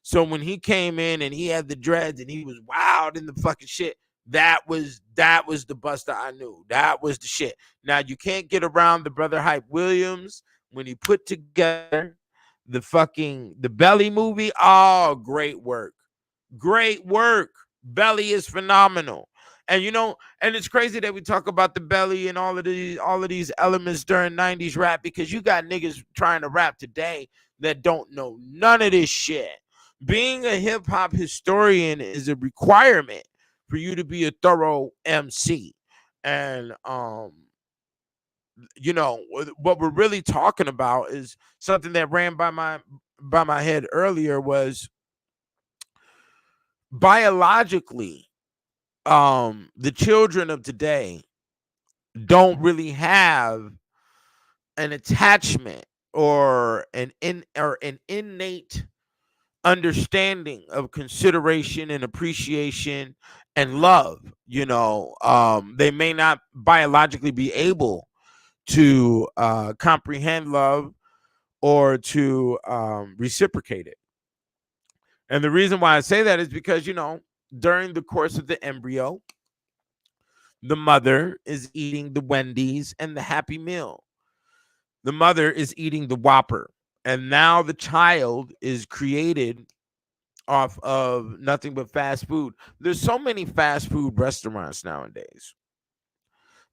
So when he came in and he had the dreads and he was wild in the fucking shit, that was the Buster I knew. That was the shit. Now you can't get around the brother Hype Williams when he put together the Belly movie. Oh, great work. Great work. Belly is phenomenal. And you know, and it's crazy that we talk about the Belly and all of these elements during 90s rap, because you got niggas trying to rap today that don't know none of this shit. Being a hip hop historian is a requirement for you to be a thorough MC. And you know, what we're really talking about is something that ran by my head earlier, was biologically, the children of today don't really have an attachment or an innate understanding of consideration and appreciation and love. You know, they may not biologically be able to comprehend love or to reciprocate it. And the reason why I say that is because, you know, during the course of the embryo, the mother is eating the Wendy's and the Happy Meal. The mother is eating the Whopper. And now the child is created off of nothing but fast food. There's so many fast food restaurants nowadays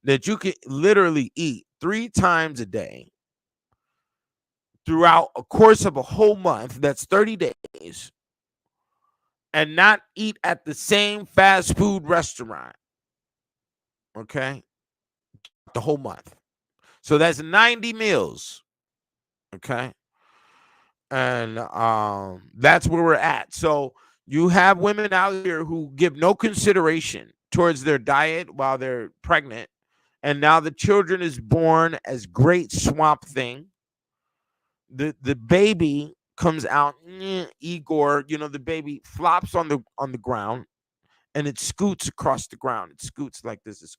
that you can literally eat 3 times a day throughout a course of a whole month. That's 30 days. And not eat at the same fast food restaurant. Okay? The whole month. So that's 90 meals. Okay? And that's where we're at. So you have women out here who give no consideration towards their diet while they're pregnant. And now the children is born as great swamp thing. The baby comes out, Igor, you know, the baby flops on the ground, and it scoots across the ground. It scoots like this. It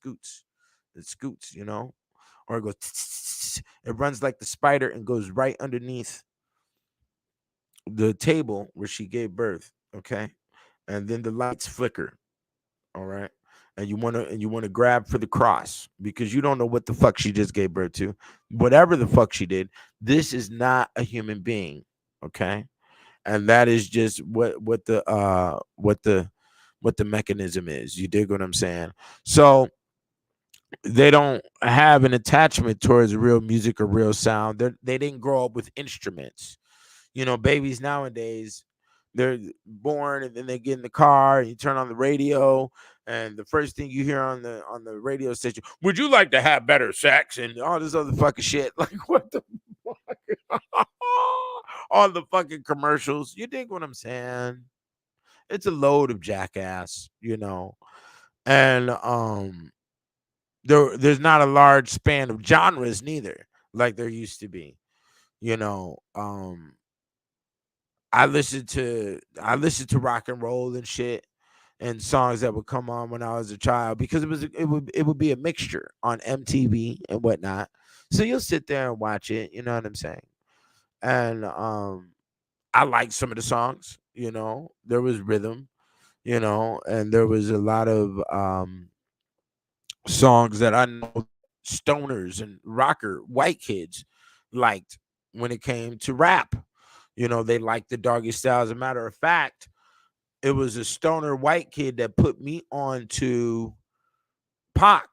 scoots, you know, or it goes, it runs like the spider and goes right underneath the table where she gave birth. Okay. And then the lights flicker. All right. And you want to grab for the cross, because you don't know what the fuck she just gave birth to. Whatever the fuck she did, this is not a human being. Okay. And that is just what the mechanism is. You dig what I'm saying? So they don't have an attachment towards real music or real sound. They didn't grow up with instruments. You know, babies nowadays, they're born and then they get in the car and you turn on the radio, and the first thing you hear on the radio station, would you like to have better sex, and all this other fucking shit. Like, what the fuck? All the fucking commercials. You dig what I'm saying? It's a load of jackass, you know. And there's not a large span of genres neither, like there used to be. You know, I listened to rock and roll and shit, and songs that would come on when I was a child, because it would be a mixture on MTV and whatnot. So you'll sit there and watch it, you know what I'm saying? And I liked some of the songs, you know. There was rhythm, you know, and there was a lot of songs that I know stoners and rocker white kids liked when it came to rap. You know, they liked the Doggy Style. As a matter of fact, it was a stoner white kid that put me on to Pac,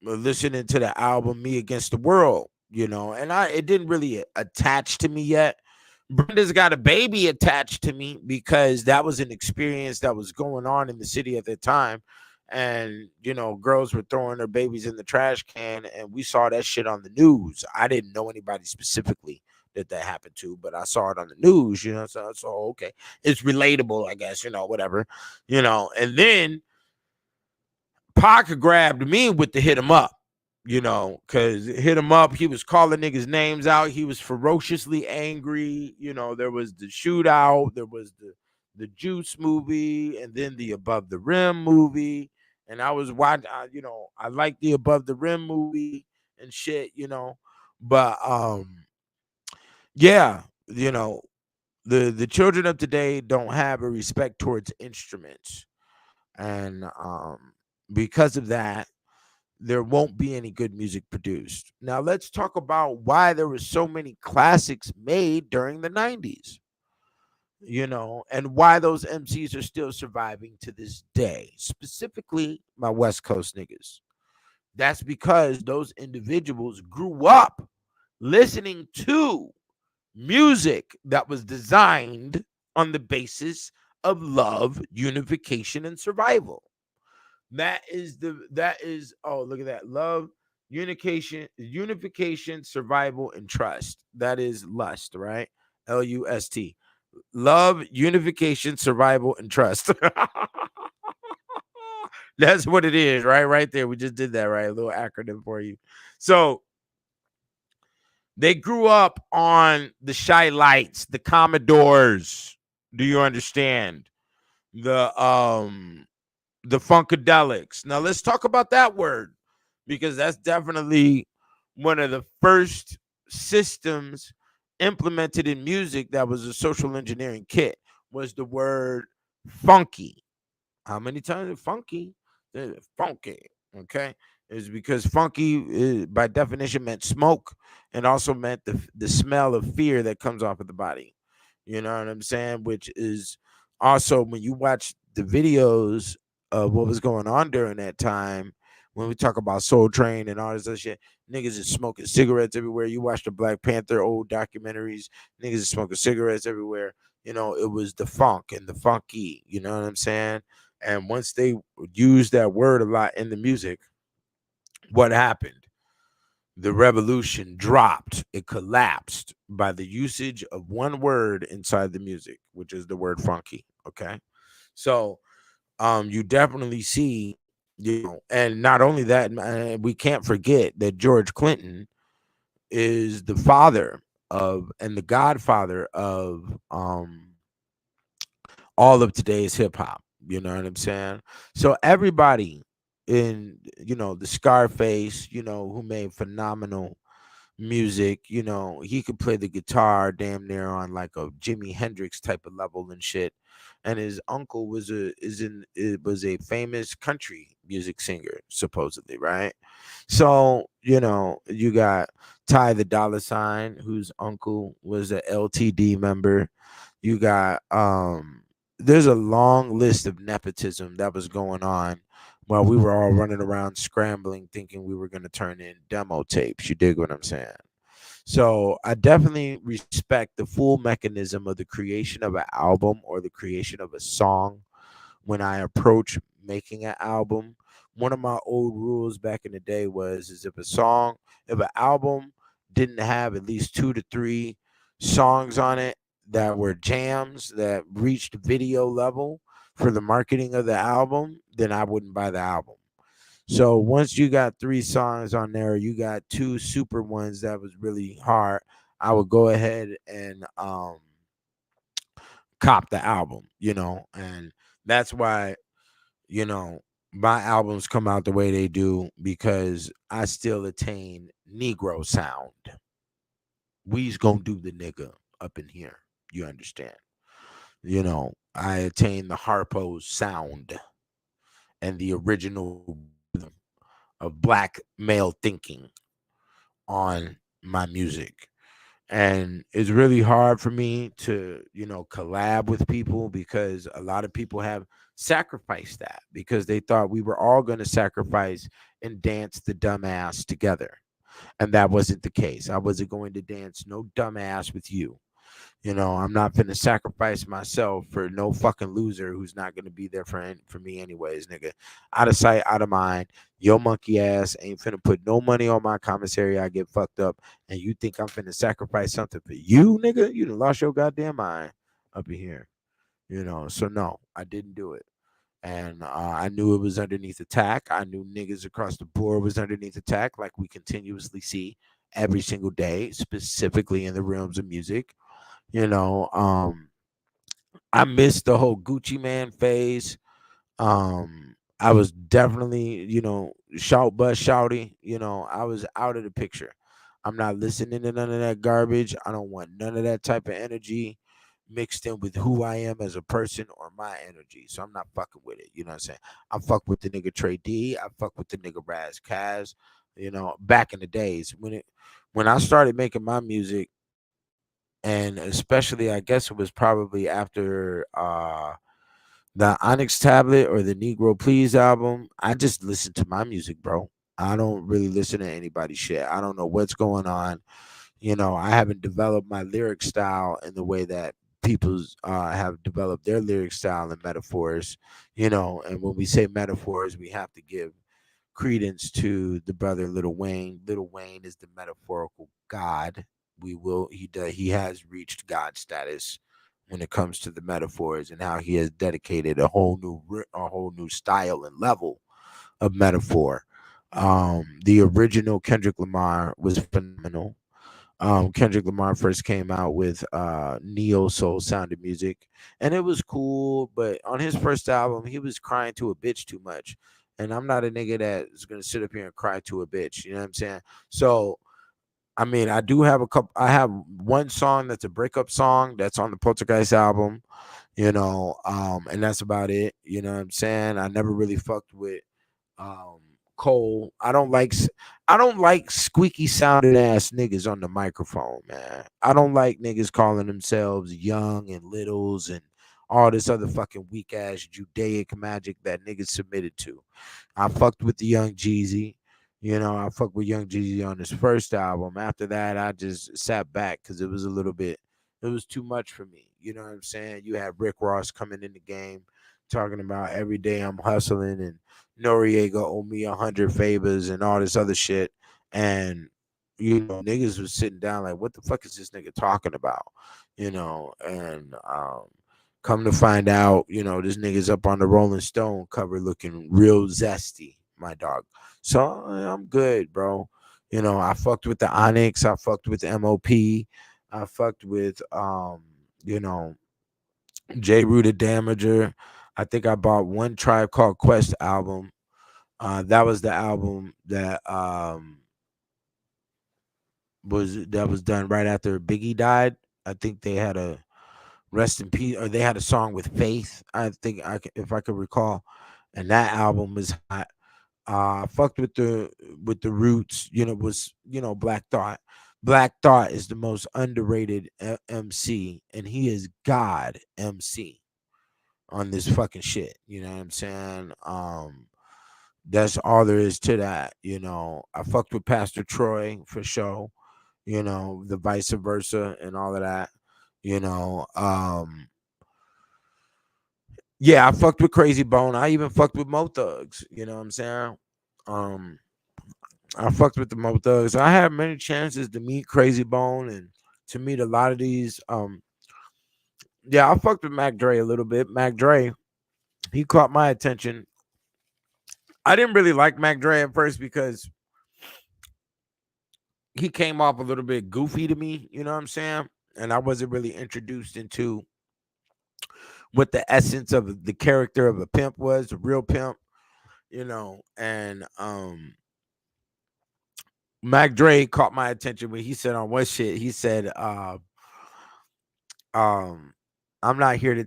listening to the album Me Against the World, you know, and it didn't really attach to me yet. Brenda's Got a Baby attached to me because that was an experience that was going on in the city at the time. And, you know, girls were throwing their babies in the trash can, and we saw that shit on the news. I didn't know anybody specifically that happened to, but I saw it on the news, you know, so okay. It's relatable, I guess, you know, whatever, you know. And then Pac grabbed me with the Hit 'Em Up. because hit him up. He was calling niggas' names out. He was ferociously angry. There was the shootout. There was the Juice movie, and then the Above the Rim movie. And I was watching. I like the Above the Rim movie and shit. But yeah, the children of today don't have a respect towards instruments, and because of that, there won't be any good music produced. Now let's talk about why there were so many classics made during the 90s, and why those MCs are still surviving to this day, specifically my West Coast niggas. That's because those individuals grew up listening to music that was designed on the basis of love, unification, and survival. Oh, look at that. Love, unification, survival, and trust. That is lust, right? LUST. Love, unification, survival, and trust. That's what it is, right? Right there. We just did that, right? A little acronym for you. So they grew up on the Shy Lights, the Commodores. Do you understand? The Funkadelics. Now let's talk about that word, because that's definitely one of the first systems implemented in music that was a social engineering kit, was the word funky. How many times funky? Funky. Okay. Is because funky by definition meant smoke, and also meant the smell of fear that comes off of the body. You know what I'm saying? Which is also, when you watch the videos of what was going on during that time, when we talk about Soul Train and all this other shit, niggas is smoking cigarettes everywhere. You watch the Black Panther old documentaries, niggas is smoking cigarettes everywhere. It was the funk and the funky, you know what I'm saying? And once they used that word a lot in the music, what happened? The revolution dropped. It collapsed by the usage of one word inside the music, which is the word funky. Okay. So you definitely see, and not only that, we can't forget that George Clinton is the father of and the godfather of all of today's hip hop. You know what I'm saying? So everybody in, the Scarface, who made phenomenal music, he could play the guitar damn near on like a Jimi Hendrix type of level and shit. And his uncle was a famous country music singer, supposedly, right? So, you got Ty the Dollar Sign, whose uncle was a LTD member. You got there's a long list of nepotism that was going on while we were all running around scrambling, thinking we were going to turn in demo tapes. You dig what I'm saying? So I definitely respect the full mechanism of the creation of an album or the creation of a song when I approach making an album. One of my old rules back in the day is if an album didn't have at least 2 to 3 songs on it that were jams that reached video level for the marketing of the album, then I wouldn't buy the album. So once you got 3 songs on there, you got 2 super ones that was really hard, I would go ahead and cop the album, and that's why, you know, my albums come out the way they do, because I still attain Negro sound. We's gonna do the nigga up in here. You understand? I attain the Harpo sound and the original rhythm of black male thinking on my music. And it's really hard for me to, collab with people, because a lot of people have sacrificed that because they thought we were all going to sacrifice and dance the dumbass together. And that wasn't the case. I wasn't going to dance no dumbass with you. I'm not finna sacrifice myself for no fucking loser who's not gonna be there for me anyways, nigga. Out of sight, out of mind. Your monkey ass ain't finna put no money on my commissary. I get fucked up, and you think I'm finna sacrifice something for you, nigga? You done lost your goddamn mind up in here. So no, I didn't do it. And I knew it was underneath attack. I knew niggas across the board was underneath attack, like we continuously see every single day, specifically in the realms of music. You know, I missed the whole Gucci Man phase. I was definitely, shout bust shouty. I was out of the picture. I'm not listening to none of that garbage. I don't want none of that type of energy mixed in with who I am as a person or my energy. So I'm not fucking with it. You know what I'm saying? I fuck with the nigga Trey D. I fuck with the nigga Raz Kaz. Back in the days when I started making my music, and especially I guess it was probably after the Onyx Tablet or the Negro Please album, I just listen to my music, bro. I don't really listen to anybody's shit. I don't know what's going on. I haven't developed my lyric style in the way that people have developed their lyric style and metaphors. And when we say metaphors, we have to give credence to the brother Little Wayne. Little Wayne is the metaphorical God. He has reached God status when it comes to the metaphors, and how he has dedicated a whole new style and level of metaphor. The original Kendrick Lamar was phenomenal. Kendrick Lamar first came out with neo soul sounded music, and it was cool. But on his first album, he was crying to a bitch too much, and I'm not a nigga that's gonna sit up here and cry to a bitch. You know what I'm saying? So I mean, I do have a couple. I have one song that's a breakup song that's on the Poltergeist album, and that's about it. You know what I'm saying? I never really fucked with um Cole. I don't like squeaky sounding ass niggas on the microphone, man. I don't like niggas calling themselves young and littles and all this other fucking weak ass Judaic magic that niggas submitted to. I fucked with the Young Jeezy. I fucked with Young Jeezy on his first album. After that, I just sat back because it was it was too much for me. You know what I'm saying? You had Rick Ross coming in the game talking about every day I'm hustling, and Noriega owe me 100 favors and all this other shit. And, niggas was sitting down like, what the fuck is this nigga talking about? And come to find out, this nigga's up on the Rolling Stone cover looking real zesty, my dog. So I'm good, bro. I fucked with the Onyx, I fucked with MOP, I fucked with J. Rooted Damager. I think I bought one Tribe Called Quest album. That was the album that was done right after Biggie died. I think they had a rest in peace, or they had a song with Faith. I think if I could recall, and that album was hot. Fucked with the Roots. Was Black Thought. Black Thought is the most underrated MC, and he is God MC on this fucking shit. You know what I'm saying? That's all there is to that. I fucked with Pastor Troy for sure. The vice versa and all of that. You know, yeah, I fucked with Crazy Bone. I even fucked with Mo Thugs. You know what I'm saying? Um, I fucked with the Mo Thugs. I had many chances to meet Crazy Bone and to meet a lot of these. Yeah, I fucked with Mac Dre a little bit. Mac Dre, he caught my attention. I didn't really like Mac Dre at first because he came off a little bit goofy to me. You know what I'm saying? And I wasn't really introduced into what the essence of the character of a pimp was, a real pimp. And Mac Dre caught my attention when he said on what shit he said, I'm not here to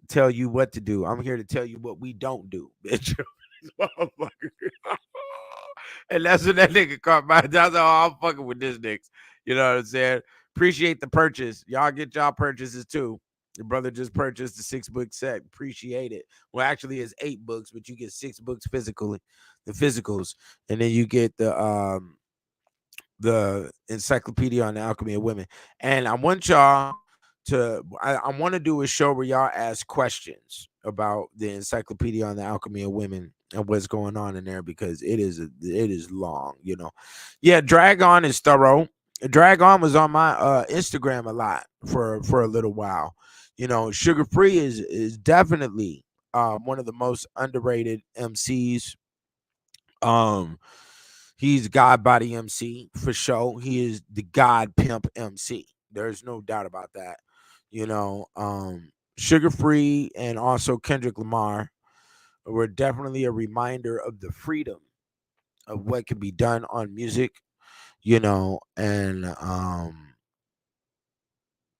tell you what to do. I'm here to tell you what we don't do, bitch. And that's when that nigga caught my attention. I was like, oh, I'm fucking with this nigga. You know what I'm saying? Appreciate the purchase. Y'all get y'all purchases too. Your brother just purchased the 6-book set. Appreciate it. Well, actually, it's 8 books, but you get 6 books physically, the physicals, and then you get the Encyclopedia on the Alchemy of Women. And I want y'all to. I want to do a show where y'all ask questions about the Encyclopedia on the Alchemy of Women and what's going on in there, because it is long. Yeah, Drag On is thorough. Drag On was on my Instagram a lot for a little while. Sugar Free is definitely one of the most underrated MCs. Um, he's God Body MC for sure. He is the God Pimp MC. There's no doubt about that. Sugar Free and also Kendrick Lamar were definitely a reminder of the freedom of what can be done on music, and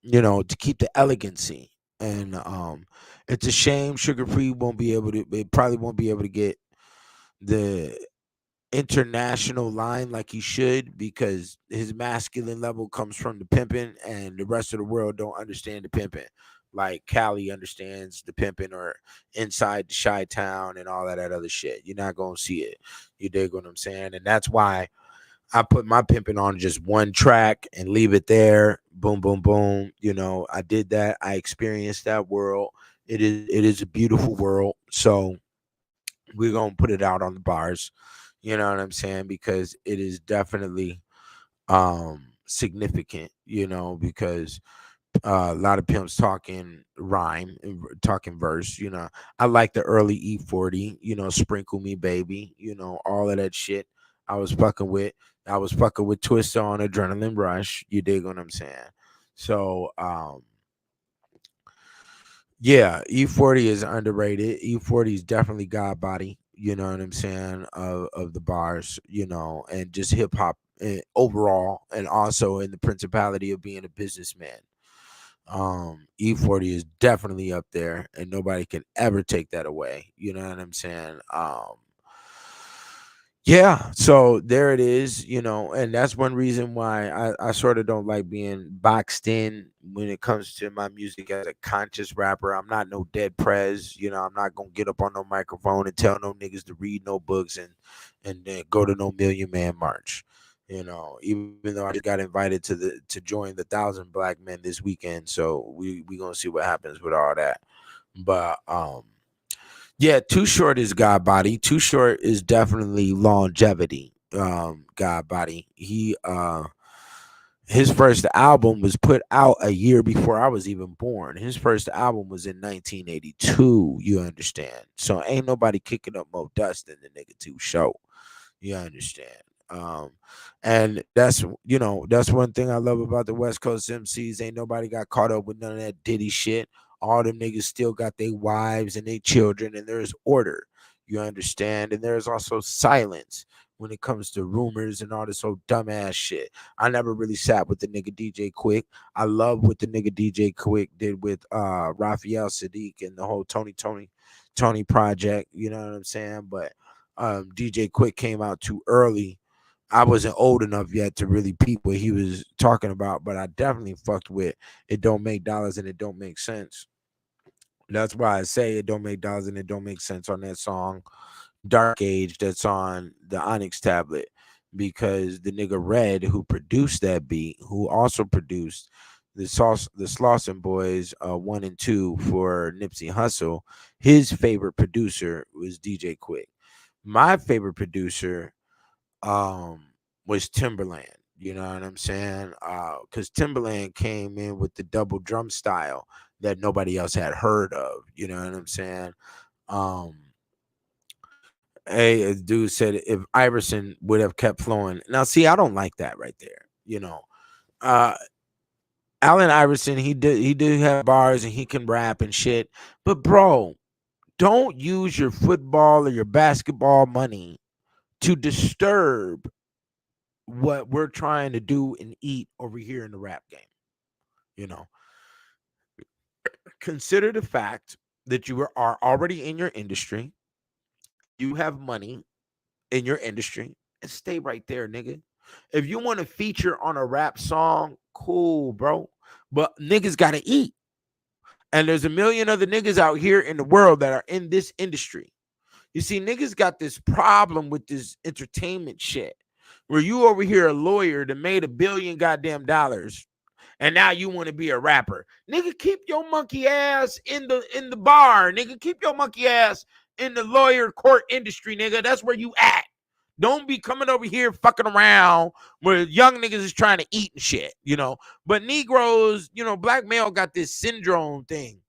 to keep the elegancy. And it's a shame Sugar Free won't be able to. It probably won't be able to get the international line like he should, because his masculine level comes from the pimping, and the rest of the world don't understand the pimping like Cali understands the pimping, or inside the Chi Town and all that other shit. You're not gonna see it. You dig what I'm saying? And that's why I put my pimping on just one track and leave it there. Boom, boom, boom. I did that. I experienced that world. It is a beautiful world. So we're gonna put it out on the bars. You know what I'm saying? Because it is definitely significant, because a lot of pimps talking rhyme, talking verse. I like the early E40, Sprinkle Me Baby, all of that shit. I was fucking with. I was fucking with Twista on Adrenaline Rush. You dig what I'm saying? So yeah, E40 is underrated. E40 is definitely God body, you know what I'm saying, of the bars, and just hip hop overall, and also in the principality of being a businessman. E40 is definitely up there, and nobody can ever take that away. You know what I'm saying? Yeah, so there it is, and that's one reason why I sort of don't like being boxed in when it comes to my music as a conscious rapper. I'm not no dead prez, I'm not gonna get up on no microphone and tell no niggas to read no books and then go to no Million Man March. Even though I just got invited to join the 1,000 Black Men this weekend, so we gonna see what happens with all that. But yeah, Too Short is God body. Too Short is definitely longevity. God body. His first album was put out a year before I was even born. His first album was in 1982. You understand? So ain't nobody kicking up more dust than the nigga Too Short. You understand? Um, and that's one thing I love about the West Coast MCs. Ain't nobody got caught up with none of that Diddy shit. All them niggas still got their wives and their children, and there's order. You understand? And there's also silence when it comes to rumors and all this old dumbass shit. I never really sat with the nigga DJ Quick. I love what the nigga DJ Quick did with Raphael Sadiq and the whole Tony project. You know what I'm saying? But DJ Quick came out too early. I wasn't old enough yet to really peep what he was talking about, but I definitely fucked with It Don't Make Dollars and It Don't Make Sense. That's why I say It Don't Make Dollars and It Don't Make Sense on that song Dark Age that's on the Onyx tablet, because the nigga Red, who produced that beat, who also produced the Slauson Boys 1 and 2 for Nipsey Hussle, his favorite producer was DJ Quick. My favorite producer um was Timberland. You know what I'm saying? Because Timberland came in with the double drum style that nobody else had heard of. You know what I'm saying? Um, a dude said if Iverson would have kept flowing. Now, see, I don't like that right there. Uh, Allen Iverson, he did have bars and he can rap and shit. But bro, don't use your football or your basketball money to disturb what we're trying to do and eat over here in the rap game. You know, consider the fact that you are already in your industry, you have money in your industry, and stay right there, nigga. If you want to feature on a rap song, cool, bro. But niggas gotta eat. And there's a million other niggas out here in the world that are in this industry. You see, niggas got this problem with this entertainment shit. Where you over here a lawyer that made $1 billion goddamn dollars, and now you want to be a rapper. Nigga, keep your monkey ass in the bar. Nigga, keep your monkey ass in the lawyer court industry, nigga. That's where you at. Don't be coming over here fucking around where young niggas is trying to eat and shit, you know. But Negroes, you know, black male got this syndrome thing,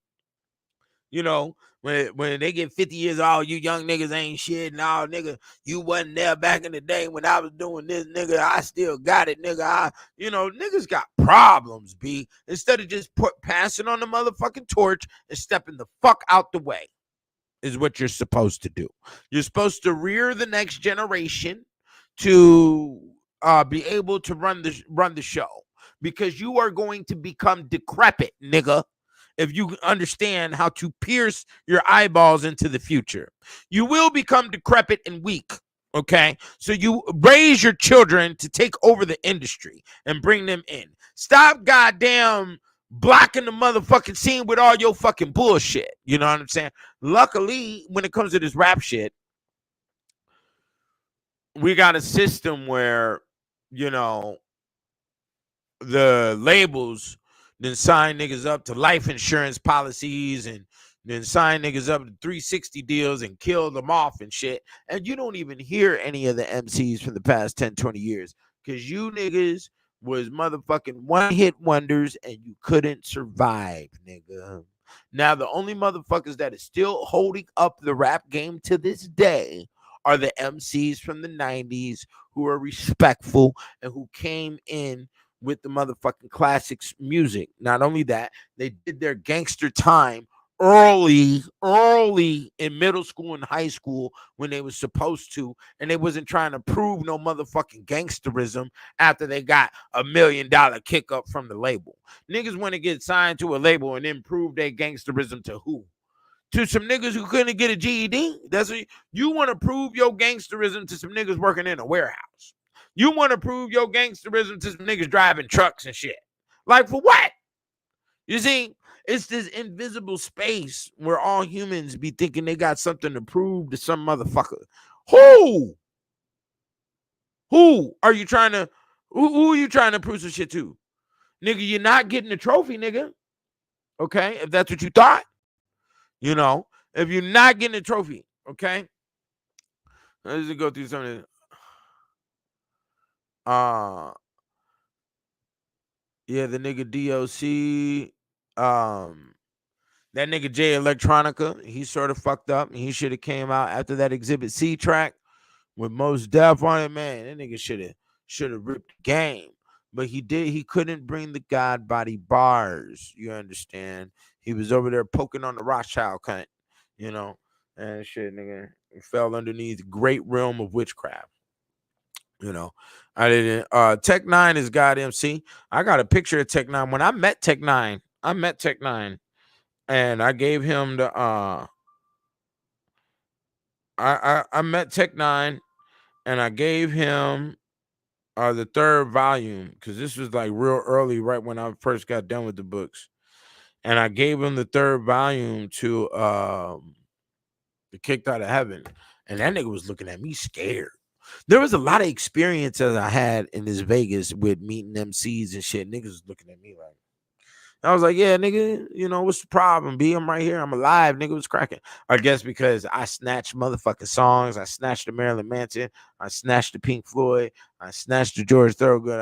you know, when they get 50 years old, you young niggas ain't shit. No, nigga, you wasn't there back in the day when I was doing this, nigga. I still got it, nigga. You know, niggas got problems, B. Instead of just passing on the motherfucking torch and stepping the fuck out the way is what you're supposed to do. You're supposed to rear the next generation to be able to run the show, because you are going to become decrepit, nigga, if you understand how to pierce your eyeballs into the future. You will become decrepit and weak, okay? So you raise your children to take over the industry and bring them in. Stop goddamn blocking the motherfucking scene with all your fucking bullshit. You know what I'm saying? Luckily, when it comes to this rap shit, we got a system where, you know, the labels then sign niggas up to life insurance policies and then sign niggas up to 360 deals and kill them off and shit. And you don't even hear any of the MCs from the past 10, 20 years because you niggas was motherfucking one-hit wonders and you couldn't survive, nigga. Now, the only motherfuckers that is still holding up the rap game to this day are the MCs from the 90s who are respectful and who came in with the motherfucking classics music. Not only that, they did their gangster time early in middle school and high school when they was supposed to, and they wasn't trying to prove no motherfucking gangsterism after they got $1 million kick up from the label. Niggas want to get signed to a label and then prove their gangsterism to who? To some niggas who couldn't get a GED? That's what you want to prove your gangsterism to some niggas working in a warehouse. You want to prove your gangsterism to some niggas driving trucks and shit. Like, for what? You see, it's this invisible space where all humans be thinking they got something to prove to some motherfucker. Who are you trying to, who are you trying to prove some shit to? Nigga, you're not getting a trophy, nigga. Okay? If that's what you thought. You know, if you're not getting a trophy, okay? Let's just go through some of this. Yeah, the nigga DOC, that nigga Jay Electronica, he sort of fucked up. He should have came out after that Exhibit C track with Mos Def on it, man. That nigga should have ripped the game. But he couldn't bring the God body bars. You understand? He was over there poking on the Rothschild cunt, you know, and shit, nigga. He fell underneath the great realm of witchcraft. You know, I didn't. Tech Nine is God MC. I got a picture of Tech Nine. When I met Tech Nine, and I gave him the. I met Tech Nine, and I gave him the third volume because this was like real early, right when I first got done with the books, and I gave him the third volume to the Kicked Out of Heaven, and that nigga was looking at me scared. There was a lot of experiences I had in this Vegas with meeting MCs and shit. Niggas was looking at me like, I was like, yeah, nigga, you know, what's the problem? B, I'm right here. I'm alive. Nigga was cracking. I guess because I snatched motherfucking songs. I snatched the Marilyn Manson. I snatched the Pink Floyd. I snatched the George Thorogood.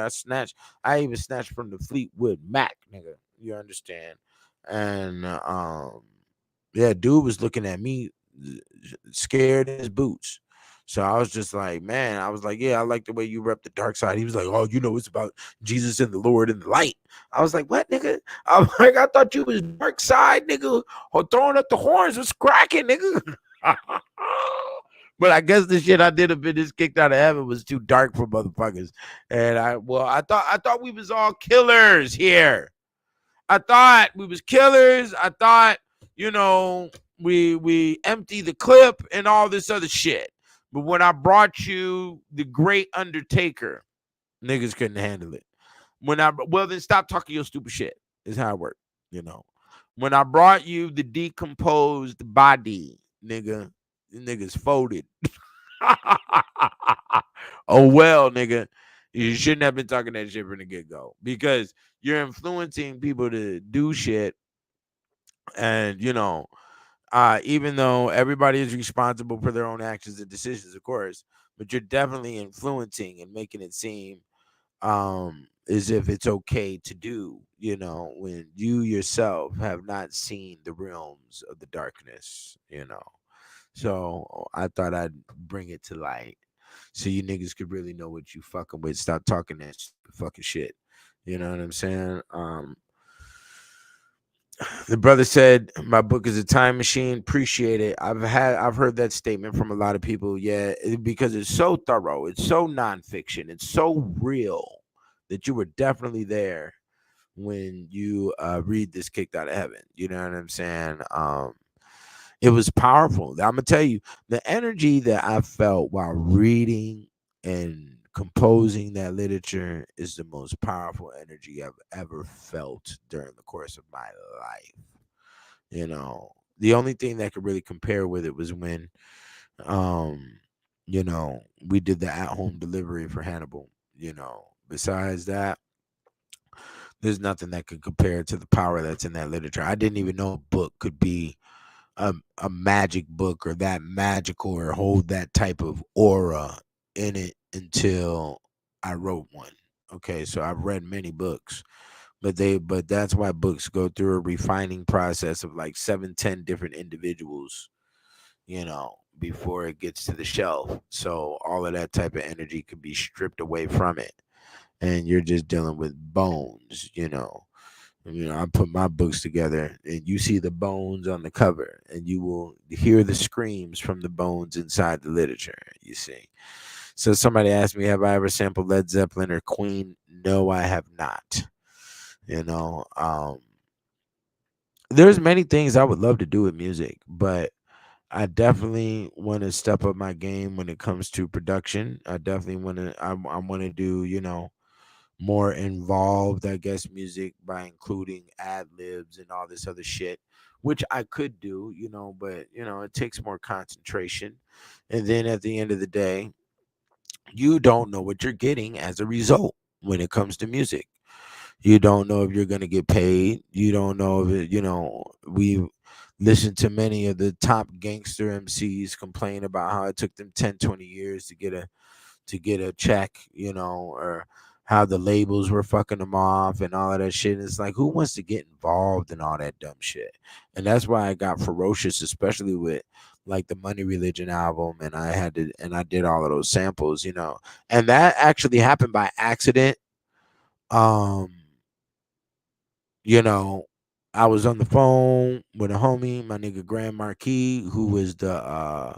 I even snatched from the Fleetwood Mac, nigga. You understand? And yeah, dude was looking at me scared in his boots. So I was just like, man, I was like, yeah, I like the way you rep the dark side. He was like, oh, you know, it's about Jesus and the Lord and the light. I was like, what, nigga? I'm like, I thought you was dark side, nigga, or throwing up the horns was cracking, nigga. But I guess the shit I did up in this Kicked Out of Heaven was too dark for motherfuckers. And I thought we was all killers here. I thought we was killers. I thought, you know, we empty the clip and all this other shit. But when I brought you the Great Undertaker, niggas couldn't handle it. Well, then stop talking your stupid shit. Is how it worked, you know. When I brought you the decomposed body, niggas folded. Oh well, nigga, you shouldn't have been talking that shit from the get-go because you're influencing people to do shit, and you know, Even though everybody is responsible for their own actions and decisions, of course, but you're definitely influencing and making it seem as if it's okay to do, when you yourself have not seen the realms of the darkness. So I thought I'd bring it to light so you niggas could really know what you fucking with. Stop talking that fucking shit. You know what I'm saying? The brother said my book is a time machine. Appreciate it. I've heard that statement from a lot of people. Yeah, because it's so thorough, it's so nonfiction, it's so real that you were definitely there when you read this Kicked Out of Heaven. You know what I'm saying? It was powerful. I'm gonna tell you the energy that I felt while reading and composing that literature is the most powerful energy I've ever felt during the course of my life. The only thing that could really compare with it was when um we did the at-home delivery for Hannibal. Besides that, there's nothing that could compare to the power that's in that literature. I didn't even know a book could be a magic book or that magical or hold that type of aura in it until I wrote one. Okay, so I've read many books, but that's why books go through a refining process of like 7-10 different individuals, before it gets to the shelf. So all of that type of energy could be stripped away from it, and you're just dealing with bones. I put my books together and you see the bones on the cover and you will hear the screams from the bones inside the literature, you see. So somebody asked me, have I ever sampled Led Zeppelin or Queen? No, I have not. There's many things I would love to do with music, but I definitely want to step up my game when it comes to production. I definitely want to, I want to do, more involved, I guess, music by including ad libs and all this other shit, which I could do, but it takes more concentration. And then at the end of the day, you don't know what you're getting as a result when it comes to music. You don't know if you're going to get paid. You don't know if we listened to many of the top gangster MCs complain about how it took them 10, 20 years to get a check, or how the labels were fucking them off and all of that shit. It's like, who wants to get involved in all that dumb shit? And that's why I got ferocious, especially with like the Money Religion album, and I did all of those samples, and that actually happened by accident. Um, I was on the phone with a homie, my nigga Grand Marquis, who was the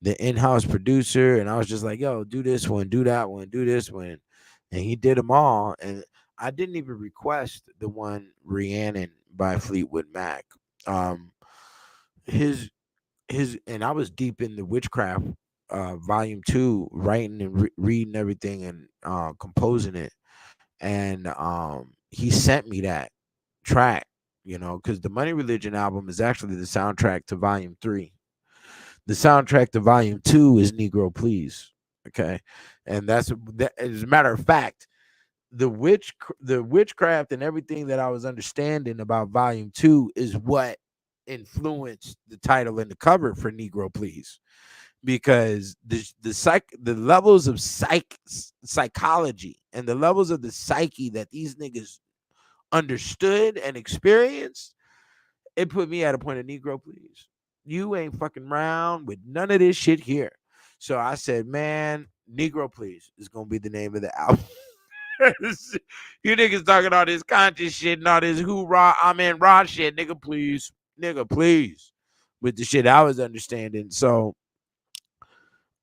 in-house producer, and I was just like, yo, do this one, do that one, do this one. And he did them all. And I didn't even request the one Rhiannon by Fleetwood Mac. And I was deep in the Witchcraft volume 2, writing and reading everything and composing it. And he sent me that track, because the Money Religion album is actually the soundtrack to volume 3. The soundtrack to volume 2 is Negro Please. Okay. And that, as a matter of fact, the witchcraft and everything that I was understanding about volume 2 is what influenced the title and the cover for Negro Please. Because the levels of psychology and the levels of the psyche that these niggas understood and experienced, it put me at a point of Negro Please. You ain't fucking around with none of this shit here. So I said, man, Negro Please is gonna be the name of the album. You niggas talking all this conscious shit and all this hoorah, I'm in raw shit, nigga, please, with the shit I was understanding. So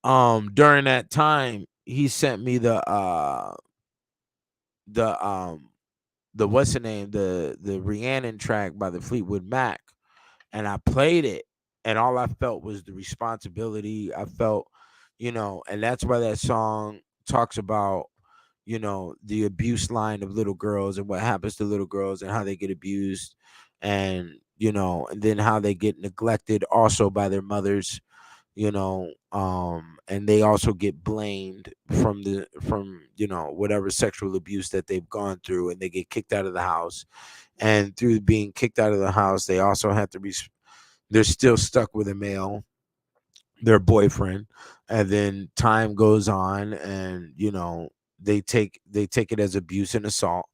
during that time, he sent me the what's the name, the Rhiannon track by the Fleetwood Mac, and I played it, and all I felt was the responsibility. I felt, and that's why that song talks about, the abuse line of little girls and what happens to little girls and how they get abused, and and then how they get neglected also by their mothers, and they also get blamed from whatever sexual abuse that they've gone through, and they get kicked out of the house, and through being kicked out of the house, they also have to they're still stuck with a male, their boyfriend, and then time goes on, and they take it as abuse and assault,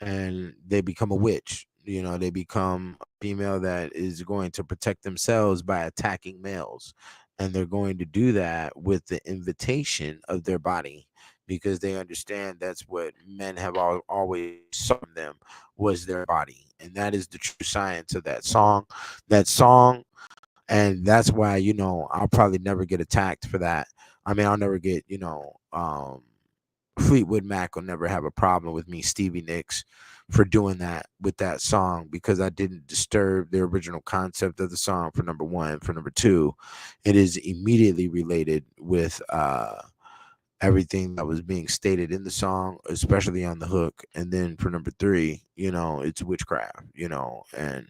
and they become a witch. They become a female that is going to protect themselves by attacking males, and they're going to do that with the invitation of their body, because they understand that's what men have always saw in them, was their body. And that is the true science of that song. And that's why I'll probably never get attacked for that. I mean, I'll never get Fleetwood Mac will never have a problem with me, Stevie Nicks, for doing that with that song, because I didn't disturb the original concept of the song, for number one. For number two, it is immediately related with everything that was being stated in the song, especially on the hook. And then for number three, it's witchcraft, and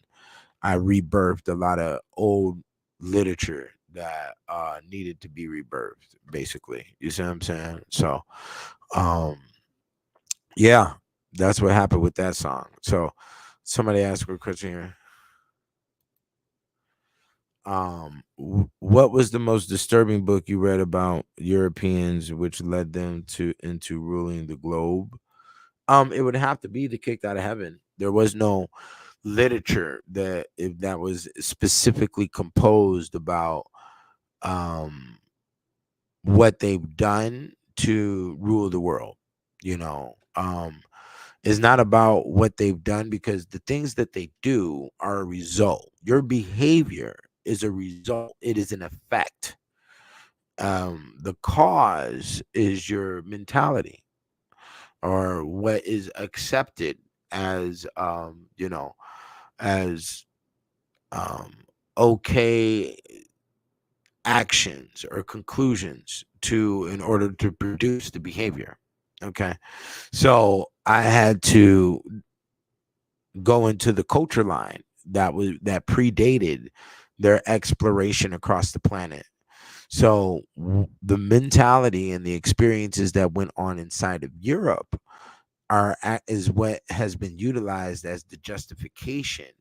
I rebirthed a lot of old literature that needed to be rebirthed, basically. You see what I'm saying? So um yeah, that's what happened with that song. So somebody asked a question here. What was the most disturbing book you read about Europeans which led them to into ruling the globe? It would have to be The Kicked Out of Heaven. There was no literature that was specifically composed about um what they've done to rule the world. you know um it's not about what they've done, because the things that they do are a result. Your behavior is a result, it is an effect. The cause is your mentality, or what is accepted as as um okay actions or conclusions to in order to produce the behavior. Okay, so I had to go into the culture line that predated their exploration across the planet. So the mentality and the experiences that went on inside of Europe is what has been utilized as the justification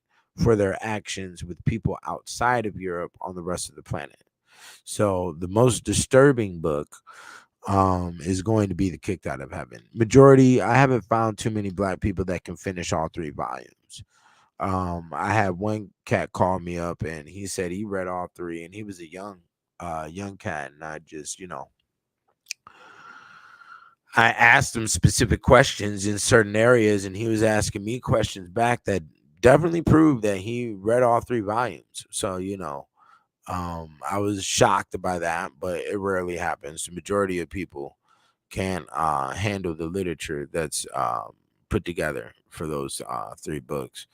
for their actions with people outside of Europe on the rest of the planet. So the most disturbing book is going to be The Kicked Out of Heaven. Majority, I haven't found too many black people that can finish all three volumes. I had one cat call me up, and he said he read all three, and he was a young cat, and I just I asked him specific questions in certain areas, and he was asking me questions back that definitely proved that he read all three volumes. So I was shocked by that, but it rarely happens. The majority of people can't handle the literature that's put together for those three books.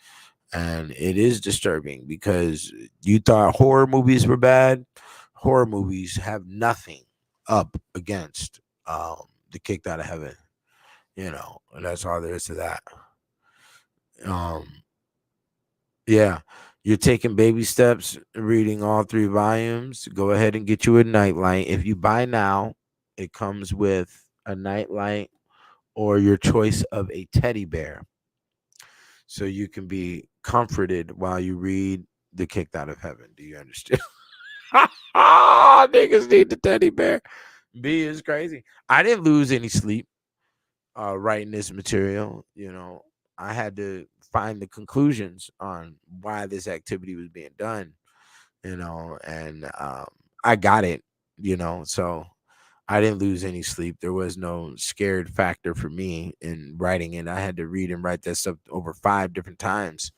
And it is disturbing, because you thought horror movies were bad. Horror movies have nothing up against The Kicked Out of Heaven, and that's all there is to that. Um, Yeah, you're taking baby steps, reading all three volumes. Go ahead and get you a nightlight. If you buy now, it comes with a nightlight or your choice of a teddy bear, so you can be comforted while you read The Kicked Out of Heaven. Do you understand? Niggas need the teddy bear. B is crazy. I didn't lose any sleep writing this material. I had to find the conclusions on why this activity was being done, and I got it, so I didn't lose any sleep. There was no scared factor for me in writing it. I had to read and write that stuff over 5 different times,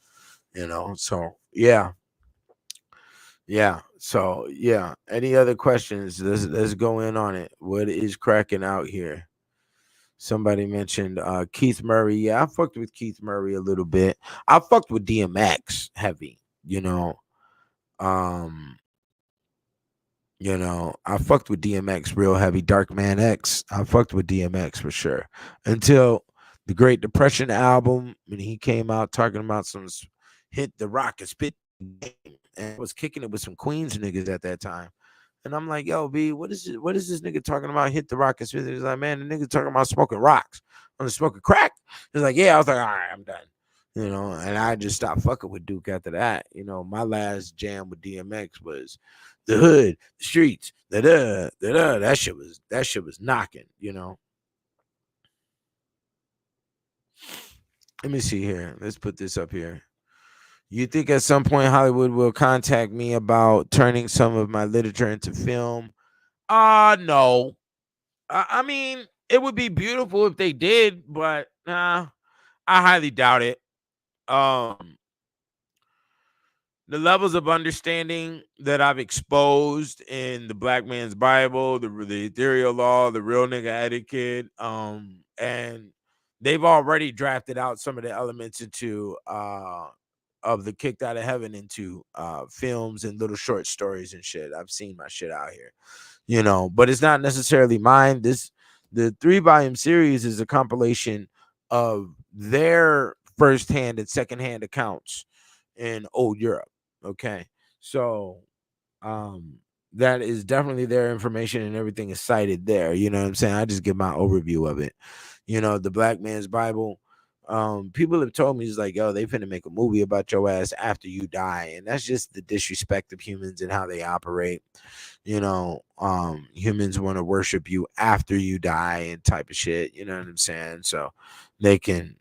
so yeah. So yeah. Any other questions? Let's go in on it. What is cracking out here? Somebody mentioned Keith Murray. Yeah, I fucked with Keith Murray a little bit. I fucked with DMX heavy, Um, I fucked with DMX real heavy. Dark Man X. I fucked with DMX for sure. Until the Great Depression album, when he came out talking about some hit the rock and spit game, and was kicking it with some Queens niggas at that time. And I'm like, yo, B, what is this nigga talking about? Hit the rock and spit. He's like, man, the nigga talking about smoking rocks. I'm smoking crack. He's like, yeah. I was like, all right, I'm done. And I just stopped fucking with Duke after that. My last jam with DMX was the hood, the streets, da da da da. That shit was knocking. Let me see here. Let's put this up here. You think at some point Hollywood will contact me about turning some of my literature into film? No. I mean, it would be beautiful if they did, but nah, I highly doubt it. Um, the levels of understanding that I've exposed in the Black Man's Bible, the Ethereal Law, the Real Nigga Etiquette, and they've already drafted out some of the elements into of the Kicked Out of Heaven into films and little short stories and shit. I've seen my shit out here, but it's not necessarily mine. The 3-volume series is a compilation of their firsthand and secondhand accounts in old Europe. Okay. So that is definitely their information, and everything is cited there. You know what I'm saying? I just give my overview of it. The Black Man's Bible. People have told me, it's like, yo, they finna make a movie about your ass after you die. And that's just the disrespect of humans and how they operate. Humans want to worship you after you die and type of shit. You know what I'm saying? So they can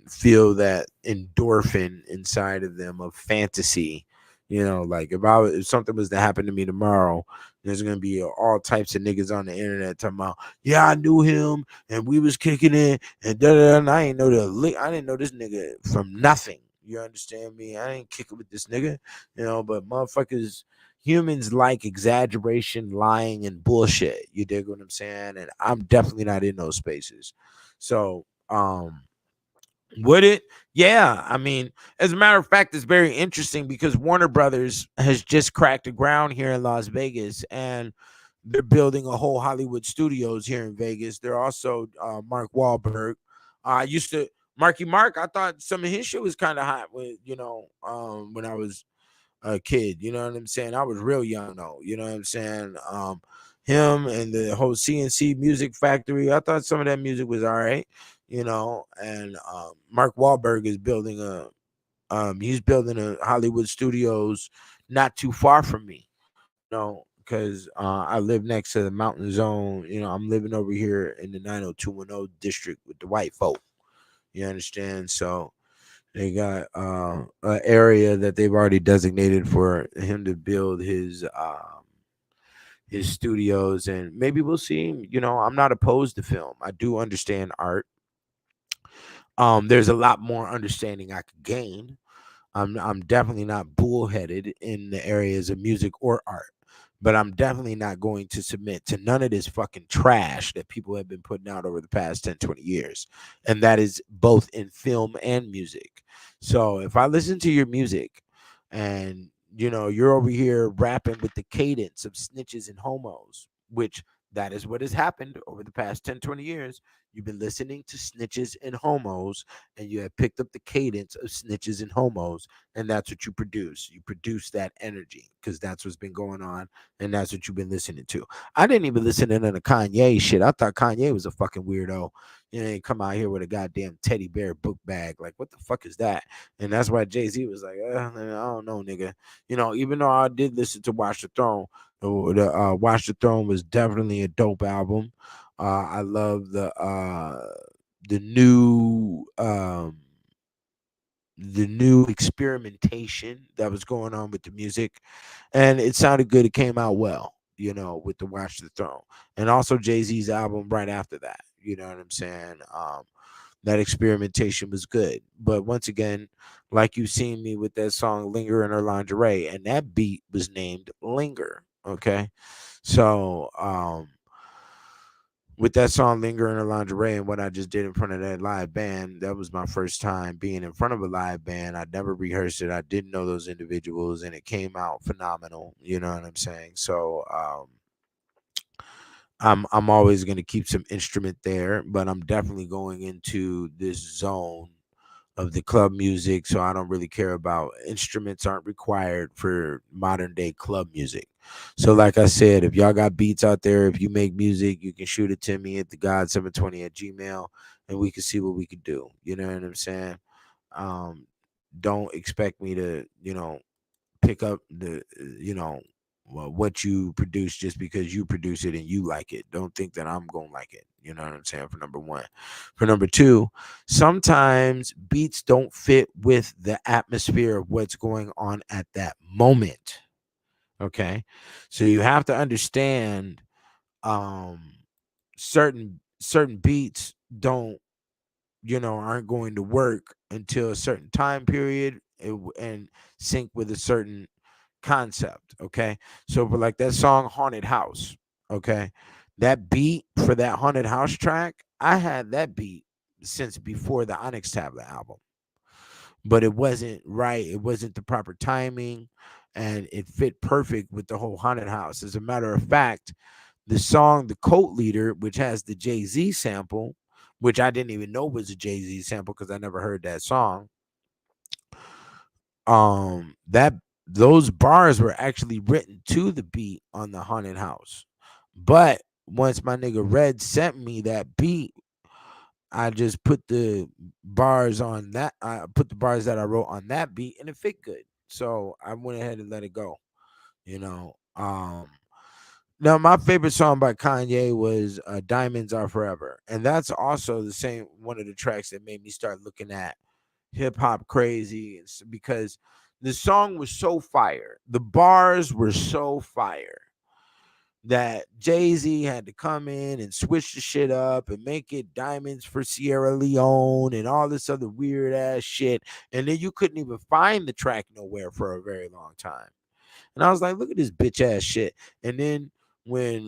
feel that endorphin inside of them of fantasy. Like if something was to happen to me tomorrow, there's gonna be all types of niggas on the internet talking about, yeah, I knew him and we was kicking it and da da. And I didn't know this nigga from nothing. You understand me? I ain't kicking with this nigga, but motherfuckers, humans like exaggeration, lying, and bullshit. You dig what I'm saying? And I'm definitely not in those spaces. So, would it? Yeah. I mean, as a matter of fact, it's very interesting because Warner Brothers has just cracked the ground here in Las Vegas, and they're building a whole Hollywood studios here in Vegas. They're also Mark Wahlberg. I used to Marky Mark. I thought some of his shit was kind of hot when I was a kid. You know what I'm saying? I was real young though. You know what I'm saying? Him and the whole CNC Music Factory. I thought some of that music was all right. And Mark Wahlberg is building he's building a Hollywood studios not too far from me. Because I live next to the Mountain Zone. I'm living over here in the 90210 district with the white folk. You understand? So they got an area that they've already designated for him to build his studios, and maybe we'll see. I'm not opposed to film. I do understand art. There's a lot more understanding I could gain. I'm definitely not bullheaded in the areas of music or art, but I'm definitely not going to submit to none of this fucking trash that people have been putting out over the past 10, 20 years. And that is both in film and music. So if I listen to your music and you're over here rapping with the cadence of snitches and homos, which that is what has happened over the past 10, 20 years. You've been listening to snitches and homos, and you have picked up the cadence of snitches and homos, and that's what you produce. You produce that energy because that's what's been going on, and that's what you've been listening to. I didn't even listen to none of Kanye shit. I thought Kanye was a fucking weirdo. He come out here with a goddamn teddy bear book bag. Like, what the fuck is that? And that's why Jay-Z was like, I don't know, nigga. Even though I did listen to Watch the Throne, the Watch the Throne was definitely a dope album. I love the new experimentation that was going on with the music, and it sounded good. It came out well, with the Watch the Throne, and also Jay-Z's album right after that. You know what I'm saying? That experimentation was good, but once again, like you've seen me with that song "Linger in Her Lingerie," and that beat was named "Linger." Okay, so with that song "Linger in Her Lingerie" and what I just did in front of that live band, that was my first time being in front of a live band. I never rehearsed it. I didn't know those individuals, and it came out phenomenal. You know what I'm saying? So I'm always going to keep some instrument there, but I'm definitely going into this zone of the club music, so I don't really care about instruments. Aren't required for modern day club music. So like I said, if y'all got beats out there, if you make music, you can shoot it to me at thegod720 at gmail, and we can see what we can do. You know what I'm saying? don't expect me to, pick up the, what you produce just because you produce it and you like it. Don't think that I'm gonna like it. You know what I'm saying? For number one. For number two, sometimes beats don't fit with the atmosphere of what's going on at that moment. Okay. So you have to understand, um certain beats don't, aren't going to work until a certain time period, and sync with a certain concept. Okay. So for like that song Haunted House, okay, that beat for that Haunted House track, I had that beat since before the Onyx Tablet album, but it wasn't right. It wasn't the proper timing, and it fit perfect with the whole Haunted House. As a matter of fact, the song The Cult Leader, which has the Jay-Z sample, which I didn't even know was a Jay-Z sample because I never heard that song. That those bars were actually written to the beat on the Haunted House. But once my nigga Red sent me that beat, I just put the bars on that. I put the bars that I wrote on that beat, and it fit good. So I went ahead and let it go. You know. Now my favorite song by Kanye was "Diamonds Are Forever," and that's also the same one of the tracks that made me start looking at hip hop crazy, because the song was so fire, the bars were so fire that Jay-Z had to come in and switch the shit up and make it Diamonds for Sierra Leone and all this other weird ass shit. And then you couldn't even find the track nowhere for a very long time. And I was like, look at this bitch ass shit. And then when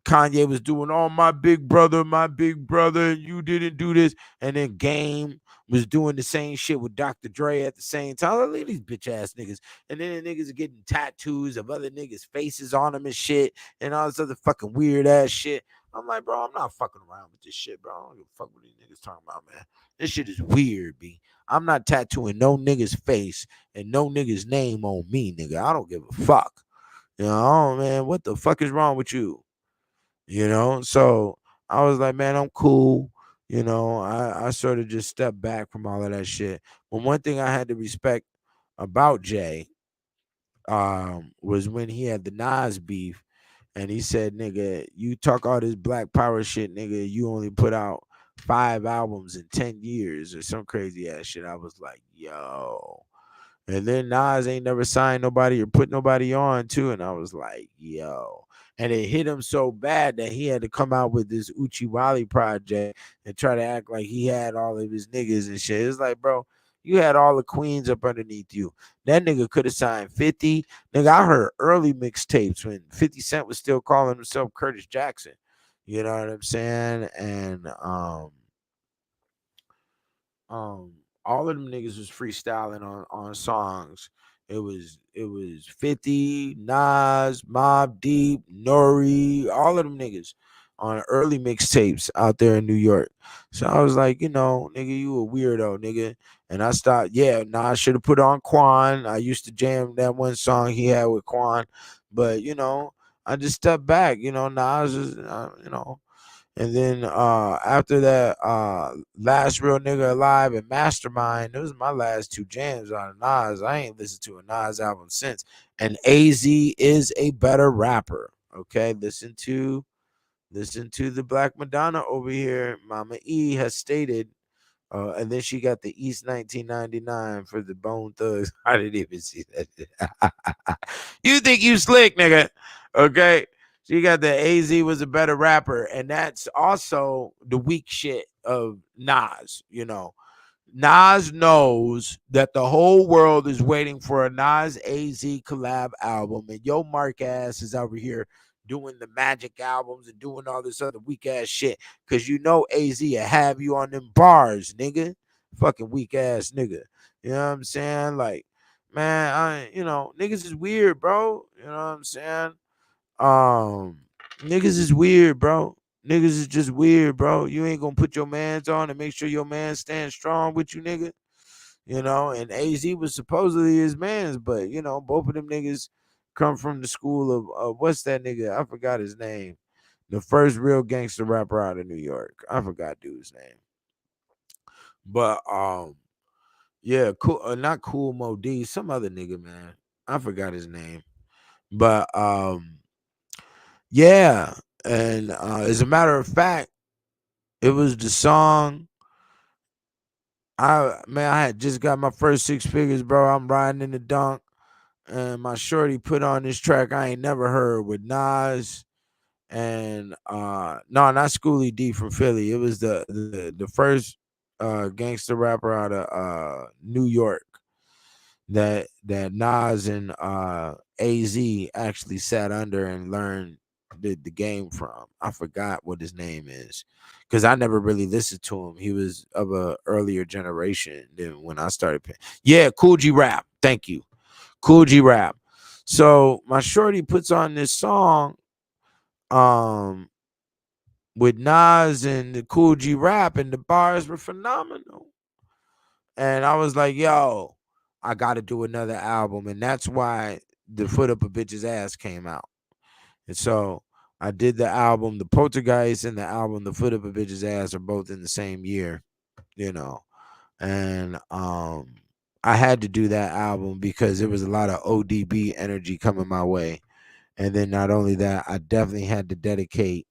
Kanye was doing all my big brother, you didn't do this. And then Game was doing the same shit with Dr. Dre at the same time. Like, look at these bitch ass niggas. And then the niggas are getting tattoos of other niggas' faces on them and shit, and all this other fucking weird ass shit. I'm like, bro, I'm not fucking around with this shit, bro. I don't give a fuck what these niggas talking about, man. This shit is weird, B. I'm not tattooing no nigga's face and no nigga's name on me, nigga. I don't give a fuck. Oh man, what the fuck is wrong with you? So I was like, man, I'm cool. I sort of just stepped back from all of that shit. But one thing I had to respect about Jay, was when he had the Nas beef, and he said, nigga, you talk all this black power shit, nigga, you only put out 5 albums in 10 years or some crazy ass shit. I was like, yo. And then Nas ain't never signed nobody or put nobody on too. And I was like, yo. And it hit him so bad that he had to come out with this Uchiwali project and try to act like he had all of his niggas and shit. It's like, bro, you had all the queens up underneath you. That nigga could have signed 50. Nigga, I heard early mixtapes when 50 Cent was still calling himself Curtis Jackson. You know what I'm saying? And all of them niggas was freestyling on songs. It was 50, Nas, Mobb Deep, Nori, all of them niggas on early mixtapes out there in New York. So I was like, nigga, you a weirdo, nigga. And I stopped, yeah, Nas should have put on Quan. I used to jam that one song he had with Quan. But, I just stepped back, Nas is, and then after that, Last Real Nigga Alive and Mastermind, those are my last two jams on Nas. I ain't listened to a Nas album since. And AZ is a better rapper. Okay, listen to the Black Madonna over here. Mama E has stated, and then she got the East 1999 for the Bone Thugs. I didn't even see that. You think you slick, nigga? Okay. She got the AZ was a better rapper, and that's also the weak shit of Nas. Nas knows that the whole world is waiting for a Nas AZ collab album, and yo Mark ass is over here doing the Magic albums and doing all this other weak ass shit, because AZ will have you on them bars, nigga. Fucking weak ass nigga. You know what I'm saying? Like, man, niggas is weird, bro. You know what I'm saying? Niggas is weird, bro. Niggas is just weird, bro. You ain't gonna put your mans on and make sure your man stands strong with you, nigga. And AZ was supposedly his man's, but both of them niggas come from the school of what's that nigga? I forgot his name. The first real gangster rapper out of New York. I forgot dude's name. But yeah, cool, not Cool Mo D, some other nigga, man. I forgot his name. But yeah, and as a matter of fact, it was the song. I had just got my first 6 figures, bro. I'm riding in the dunk, and my shorty put on this track I ain't never heard with Nas and no, not Schoolie D from Philly. It was the first gangster rapper out of New York that Nas and AZ actually sat under and learned the game from. I forgot what his name is because I never really listened to him. He was of a earlier generation than when I started paying. Yeah, Cool G Rap. Thank you. Cool G Rap. So my shorty puts on this song um with Nas and the Cool G Rap, and the bars were phenomenal. And I was like, yo, I gotta do another album. And that's why the Foot Up a Bitch's Ass came out. And so I did the album, The Poltergeist and the album The Foot Up a Bitch's Ass are both in the same year, you know. And I had to do that album because there was a lot of ODB energy coming my way. And then not only that, I definitely had to dedicate.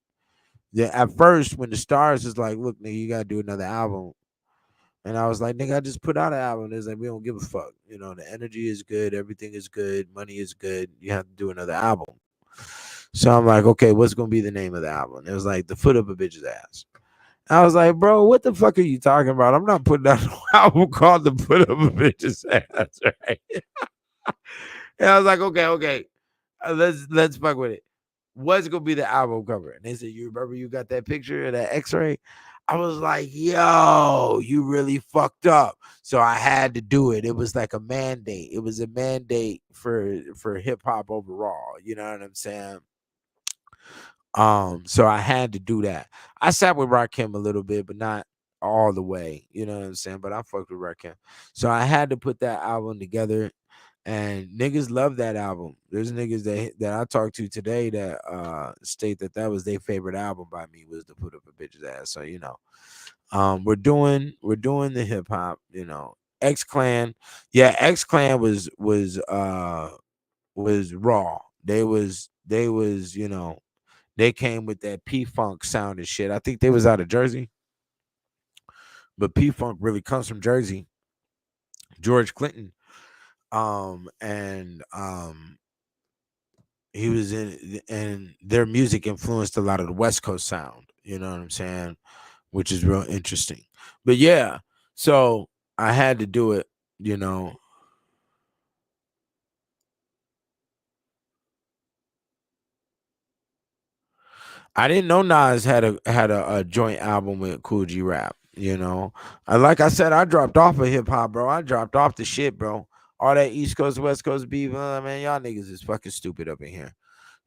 Yeah, at first when the stars was like, look, nigga, you gotta do another album. And I was like, nigga, I just put out an album. It's like, we don't give a fuck. You know, the energy is good, everything is good, money is good. You have to do another album. So I'm like, okay, what's gonna be the name of the album? It was like The Foot Up a Bitch's Ass. I was like, bro, what the fuck are you talking about? I'm not putting out an album called The Foot Up a Bitch's Ass, right? And I was like, okay, let's fuck with it. What's gonna be the album cover? And they said, you remember you got that picture of that X-ray? I was like, yo, you really fucked up. So I had to do it. It was like a mandate. It was a mandate for hip hop overall. You know what I'm saying? So I had to do that. I sat with Rakim a little bit, but not all the way. You know what I'm saying? But I fucked with Rakim. So I had to put that album together. And niggas love that album. There's niggas that I talked to today that state that was their favorite album by me was To Put Up a Bitch's Ass. So you know, we're doing the hip hop. You know, X Clan, yeah, X Clan was raw. They was you know, they came with that P Funk sound and shit. I think they was out of Jersey, but P Funk really comes from Jersey. George Clinton, and he was in, and their music influenced a lot of the West Coast sound. You know what I'm saying? Which is real interesting. But yeah, so I had to do it. You know, I didn't know Nas had a joint album with Cool G Rap. You know, like I said, I dropped off of hip hop, bro. I dropped off the shit, bro. All that East Coast West Coast beef, man, y'all niggas is fucking stupid up in here.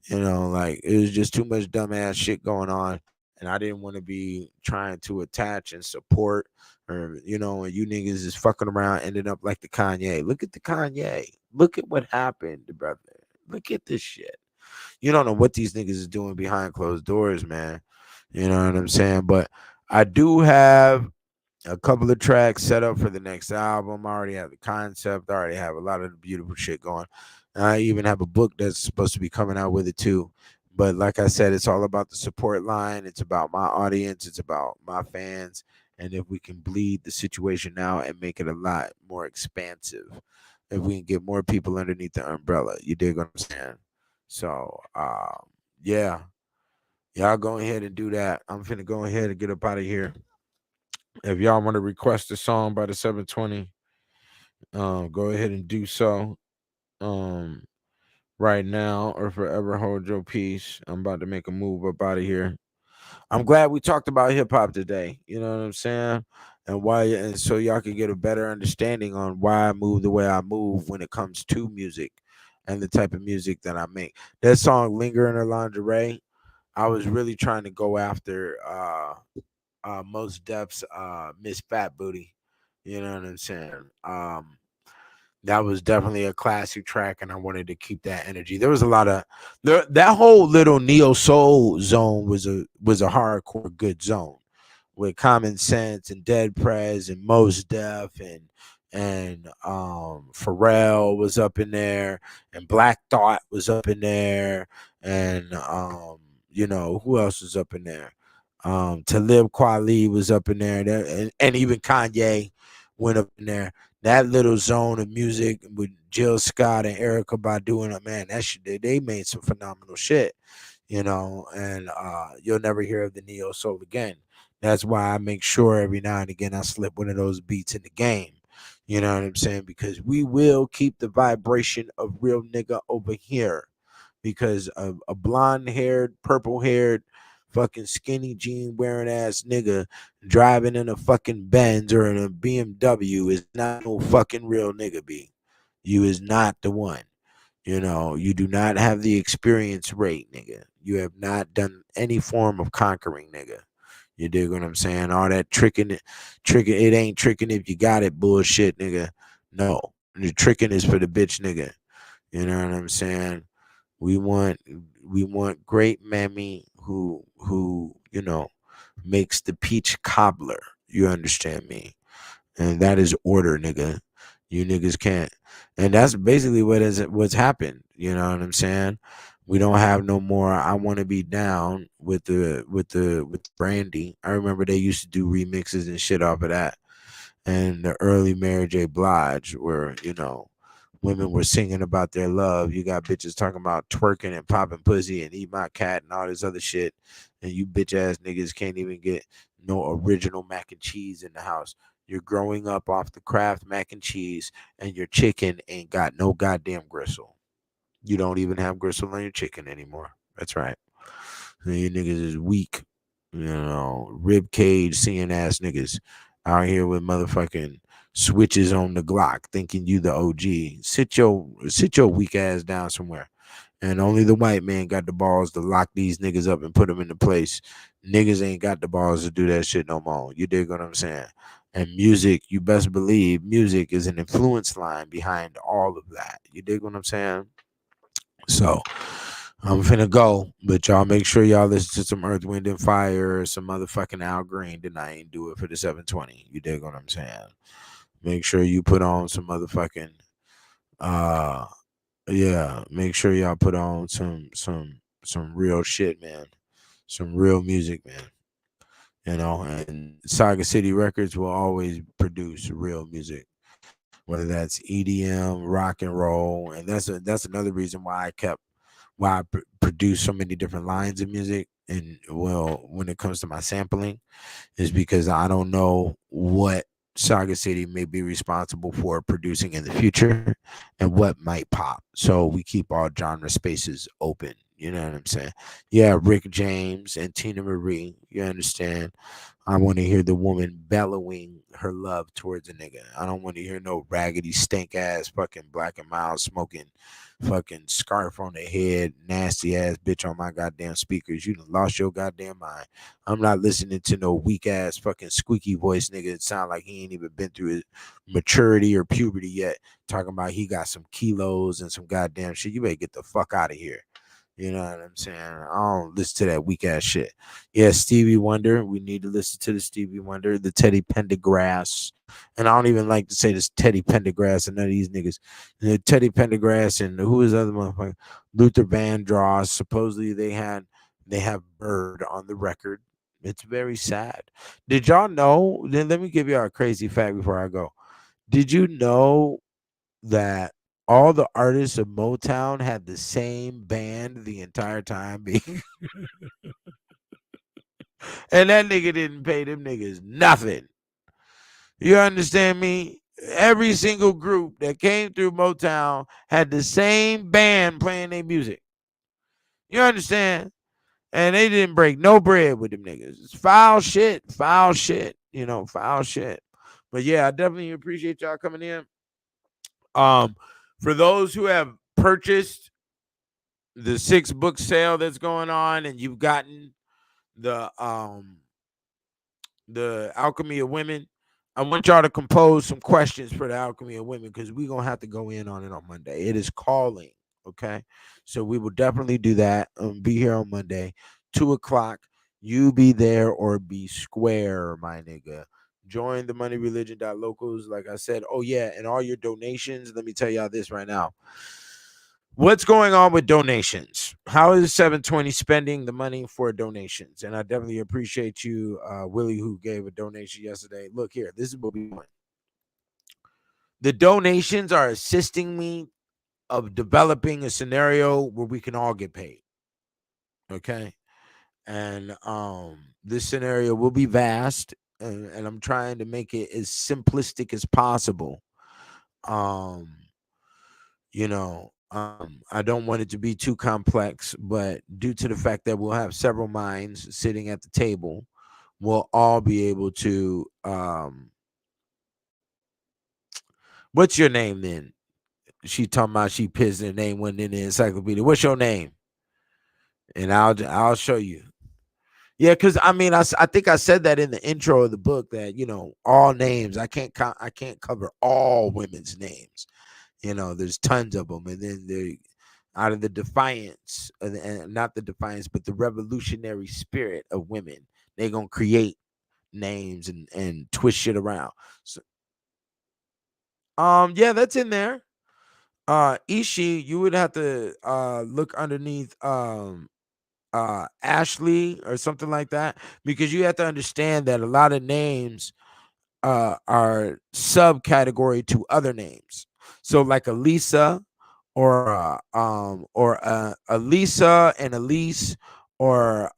You know, like it was just too much dumbass shit going on. And I didn't want to be trying to attach and support, or you know, and you niggas is fucking around, ended up like the Kanye. Look at the Kanye. Look at what happened, brother. Look at this shit. You don't know what these niggas is doing behind closed doors, man. You know what I'm saying? But I do have a couple of tracks set up for the next album. I already have the concept. I already have a lot of the beautiful shit going. I even have a book that's supposed to be coming out with it too. But like I said, it's all about the support line. It's about my audience. It's about my fans. And if we can bleed the situation out and make it a lot more expansive, if we can get more people underneath the umbrella, you dig what I'm saying? So, yeah, y'all go ahead and do that. I'm finna go ahead and get up out of here. If y'all want to request a song by the 720, go ahead and do so. Um, right now or forever hold your peace. I'm about to make a move up out of here. I'm glad we talked about hip hop today. You know what I'm saying? And why, and so y'all can get a better understanding on why I move the way I move when it comes to music and the type of music that I make. That song "Linger in Her Lingerie," I was really trying to go after Most Def's Miss Fat Booty. You know what I'm saying? That was definitely a classic track, and I wanted to keep that energy. There was a lot of that whole little neo soul zone was a hardcore good zone. with Common Sense and Dead Prez and Mos Def and Pharrell was up in there, and Black Thought was up in there, and who else was up in there? Talib Kweli was up in there, and even Kanye went up in there. That little zone of music with Jill Scott and Erica Badu, and man, that shit, they made some phenomenal shit, and you'll never hear of the Neo Soul again. That's why I make sure every now and again I slip one of those beats in the game. You know what I'm saying? Because we will keep the vibration of real nigga over here. Because a blonde haired, purple haired, fucking skinny jean wearing ass nigga driving in a fucking Benz or in a BMW is not no fucking real nigga, B. You is not the one. You do not have the experience rate, nigga. You have not done any form of conquering, nigga. You dig what I'm saying? All that tricking, it ain't tricking if you got it bullshit, nigga. No. The tricking is for the bitch, nigga. You know what I'm saying? We want great mammy who makes the peach cobbler. You understand me? And that is order, nigga. You niggas can't. And that's basically what's happened. You know what I'm saying? We don't have no more I want to be down with Brandy. I remember they used to do remixes and shit off of that. And the early Mary J. Blige where, women were singing about their love. You got bitches talking about twerking and popping pussy and eat my cat and all this other shit. And you bitch ass niggas can't even get no original mac and cheese in the house. You're growing up off the Kraft mac and cheese, and your chicken ain't got no goddamn gristle. You don't even have gristle on your chicken anymore. That's right. And you niggas is weak. Rib cage seeing ass niggas out here with motherfucking switches on the Glock, thinking you the OG. Sit your weak ass down somewhere. And only the white man got the balls to lock these niggas up and put them into place. Niggas ain't got the balls to do that shit no more. You dig what I'm saying? And music, you best believe, music is an influence line behind all of that. You dig what I'm saying? So I'm finna go, but y'all make sure y'all listen to some Earth, Wind, and Fire or some motherfucking Al Green tonight and do it for the 720. You dig what I'm saying? Make sure you put on some motherfucking uh make sure y'all put on some real shit, man. Some real music, man. And Saga City Records will always produce real music, whether that's EDM, rock and roll, and that's another reason why I produce so many different lines of music. And well, when it comes to my sampling, is because I don't know what Saga City may be responsible for producing in the future and what might pop. So we keep all genre spaces open. You know what I'm saying? Yeah, Rick James and Tina Marie. You understand? I want to hear the woman bellowing her love towards a nigga. I don't want to hear no raggedy, stink ass, fucking Black and Mild smoking, fucking scarf on the head, nasty ass bitch on my goddamn speakers. You done lost your goddamn mind. I'm not listening to no weak ass, fucking squeaky voice nigga that sound like he ain't even been through his maturity or puberty yet. Talking about he got some kilos and some goddamn shit. You better get the fuck out of here. You know what I'm saying? I don't listen to that weak ass shit. Yeah, Stevie Wonder. We need to listen to the Stevie Wonder, the Teddy Pendergrass. And I don't even like to say this Teddy Pendergrass and none of these niggas. Teddy Pendergrass and who is the other motherfucker? Luther Vandross. Supposedly they have Bird on the record. It's very sad. Did y'all know? Then let me give y'all a crazy fact before I go. Did you know that all the artists of Motown had the same band the entire time? And that nigga didn't pay them niggas nothing. You understand me? Every single group that came through Motown had the same band playing their music. You understand? And they didn't break no bread with them niggas. It's foul shit. Foul shit. Foul shit. But yeah, I definitely appreciate y'all coming in. For those who have purchased the 6-book sale that's going on and you've gotten the Alchemy of Women, I want y'all to compose some questions for the Alchemy of Women because we're gonna have to go in on it on Monday. It is calling. Okay, so we will definitely do that. Be here on Monday, 2:00. You be there or be square, my nigga. Join the Money Religion Locals. Like I said, oh yeah, and all your donations. Let me tell y'all this right now. What's going on with donations? How is 720 spending the money for donations? And I definitely appreciate you, Willie, who gave a donation yesterday. Look here, this is what we're doing. The donations are assisting me of developing a scenario where we can all get paid. Okay. And this scenario will be vast, and I'm trying to make it as simplistic as possible. Um, I don't want it to be too complex, but due to the fact that we'll have several minds sitting at the table, we'll all be able to what's your name then? She talking about she pissed her name went in the encyclopedia. What's your name? And I'll show you. Yeah, because I mean, I think I said that in the intro of the book that all names. I can't cover all women's names. There's tons of them, and then out of the defiance, and not the defiance, but the revolutionary spirit of women, they're gonna create names and twist shit around. So, yeah, that's in there. Ishi, you would have to look underneath Ashley or something like that, because you have to understand that a lot of names are subcategory to other names. So like Elisa or Elisa and Elise or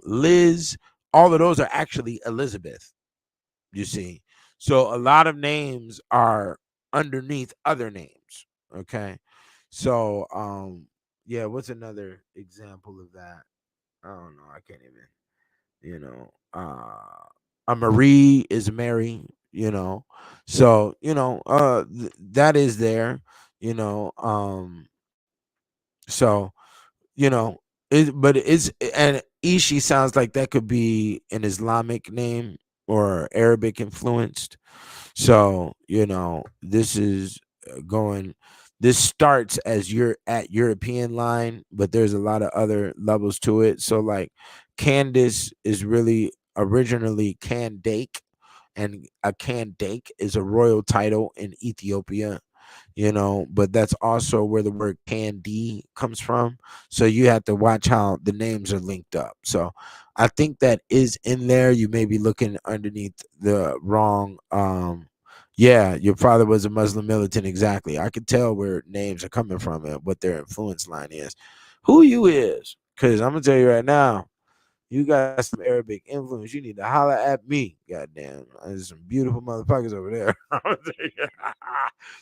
Liz, all of those are actually Elizabeth, you see. So a lot of names are underneath other names. Okay. So yeah, what's another example of that? I don't know. I can't even, a Marie is Mary, So, that is there, you know. So, you know, but it's, and Ishi sounds like that could be an Islamic name or Arabic influenced. So, this is going, this starts as you're at European line, but there's a lot of other levels to it. So, like, Candace is really originally Candake, and a Candake is a royal title in Ethiopia, but that's also where the word candy comes from. So you have to watch how the names are linked up. So I think that is in there. You may be looking underneath the wrong yeah, your father was a Muslim militant. Exactly. I can tell where names are coming from and what their influence line is. Who you is, because I'm gonna tell you right now, you got some Arabic influence. You need to holler at me. Goddamn. There's some beautiful motherfuckers over there.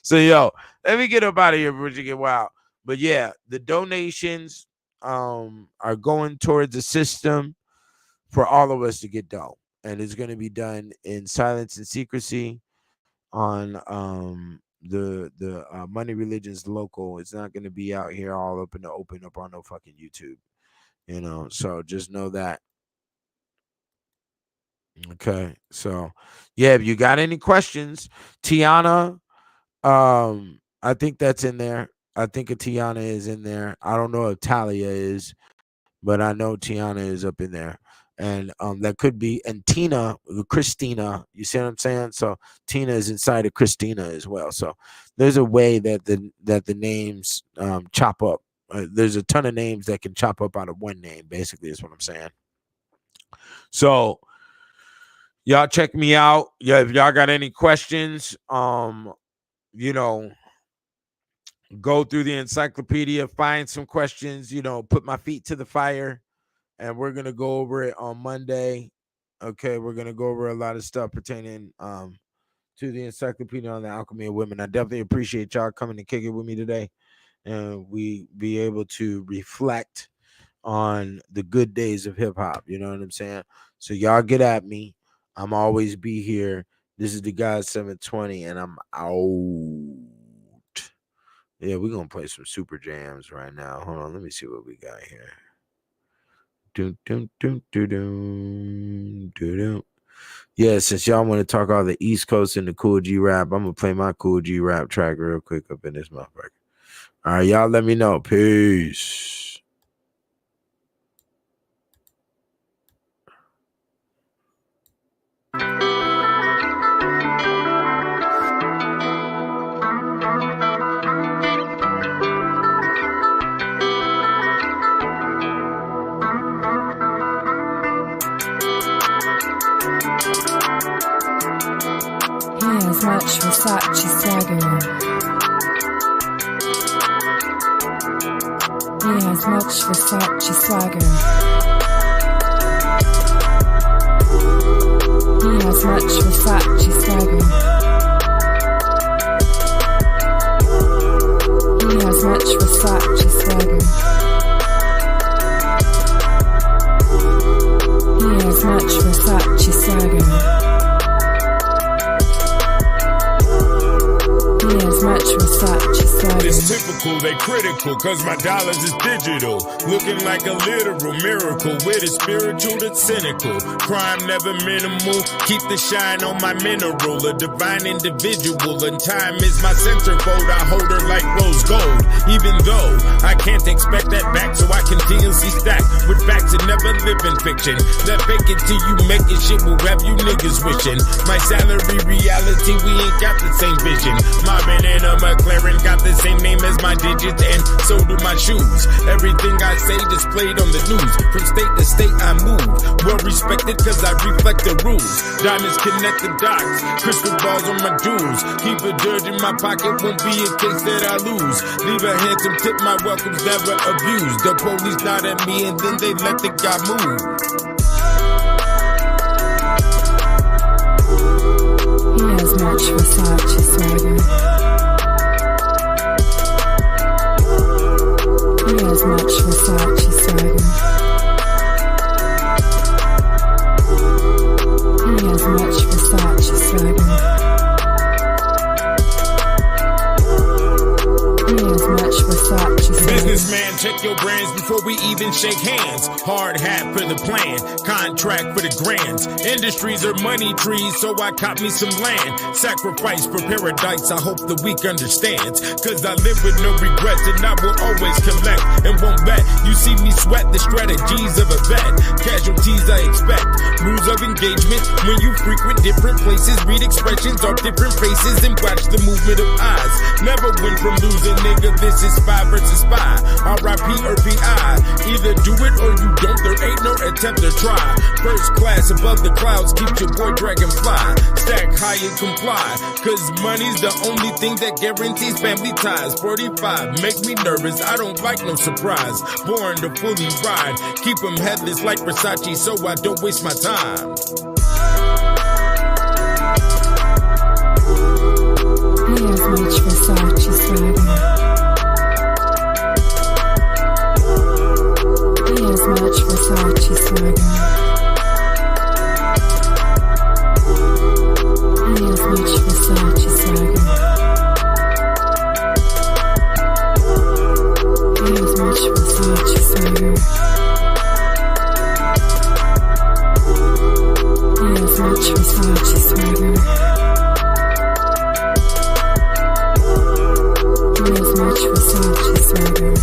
So, yo, let me get up out of here before you get wild. But yeah, the donations are going towards the system for all of us to get dope. And it's going to be done in silence and secrecy on the Money Religions local. It's not going to be out here all up in the open up on no fucking YouTube. So just know that. Okay, so yeah, if you got any questions, Tiana, I think that's in there. I think a Tiana is in there. I don't know if Talia is, but I know Tiana is up in there. And that could be, and Tina, Christina, you see what I'm saying? So Tina is inside of Christina as well. So there's a way that the names chop up. There's a ton of names that can chop up out of one name, basically, is what I'm saying. So y'all check me out. Yeah, if y'all got any questions, go through the encyclopedia, find some questions, put my feet to the fire, and we're gonna go over it on Monday. Okay, we're gonna go over a lot of stuff pertaining to the encyclopedia on the alchemy of women. I definitely appreciate y'all coming to kick it with me today, and we be able to reflect on the good days of hip hop. You know what I'm saying? So y'all get at me. I'm always be here. This is the guy 720, and I'm out. Yeah, we're gonna play some super jams right now. Hold on, let me see what we got here. Doom, doom, doom, doom, doom, doom. Yeah, since y'all want to talk all the East Coast and the Cool G rap, I'm gonna play my Cool G rap track real quick up in this motherfucker. All right, y'all let me know. Peace. much Versace swagger. He has much Versace swagger. He has much Versace swagger. He has much Versace swagger. He has much Versace swagger. He has much Versace swagger. It's typical, they critical, cause my dollars is digital. Looking like a literal miracle, with a spiritual that's cynical. Crime never minimal, keep the shine on my mineral. A divine individual, and time is my centerfold. I hold her like rose gold, even though I can't expect that back. So I continuously stack with facts and never live in fiction. That fake it till you make it shit will have you niggas wishing. My salary reality, we ain't got the same vision. Mobbing in a McLaren, got the same name as my digits, and so do my shoes. Everything I say displayed on the news. From state to state I move, well respected cause I reflect the rules. Diamonds connect the dots, crystal balls on my jewels. Keep a dirge in my pocket, won't be a case that I lose. Leave a handsome tip, my welcome's never abused. The police nod at me and then they let the guy move. He has much Versace swagger. He has much Versace swagger. He has much Versace swagger. He has much Versace swagger. Businessman, check your brands before we even shake hands. Hard hat for the plan, contract for the grands. Industries are money trees, so I caught me some land. Sacrifice for paradise, I hope the weak understands. Cause I live with no regrets and I will always collect and won't let you see me sweat the strategies of a vet. Casualties I expect, rules of engagement. When you frequent different places, read expressions of different faces and watch the movement of eyes. Never win from losing, nigga, this is 5 versus 5. R.I.P. or P.I. Either do it or you don't, there ain't no attempt to try. First class above the clouds, keep your boy dragonfly. Stack high and comply, cause money's the only thing that guarantees family ties. 45, make me nervous, I don't like no surprise. Born to fully ride, keep them headless like Versace so I don't waste my time. He has much Versace swagger. He has much Versace swagger. He has much Versace swagger. He has much Versace swagger. He has much Versace swagger. He has much Versace swagger.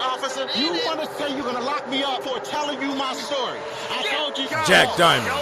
Officer, you want to say you're going to lock me up for telling you my story? I told you. Jack Diamond.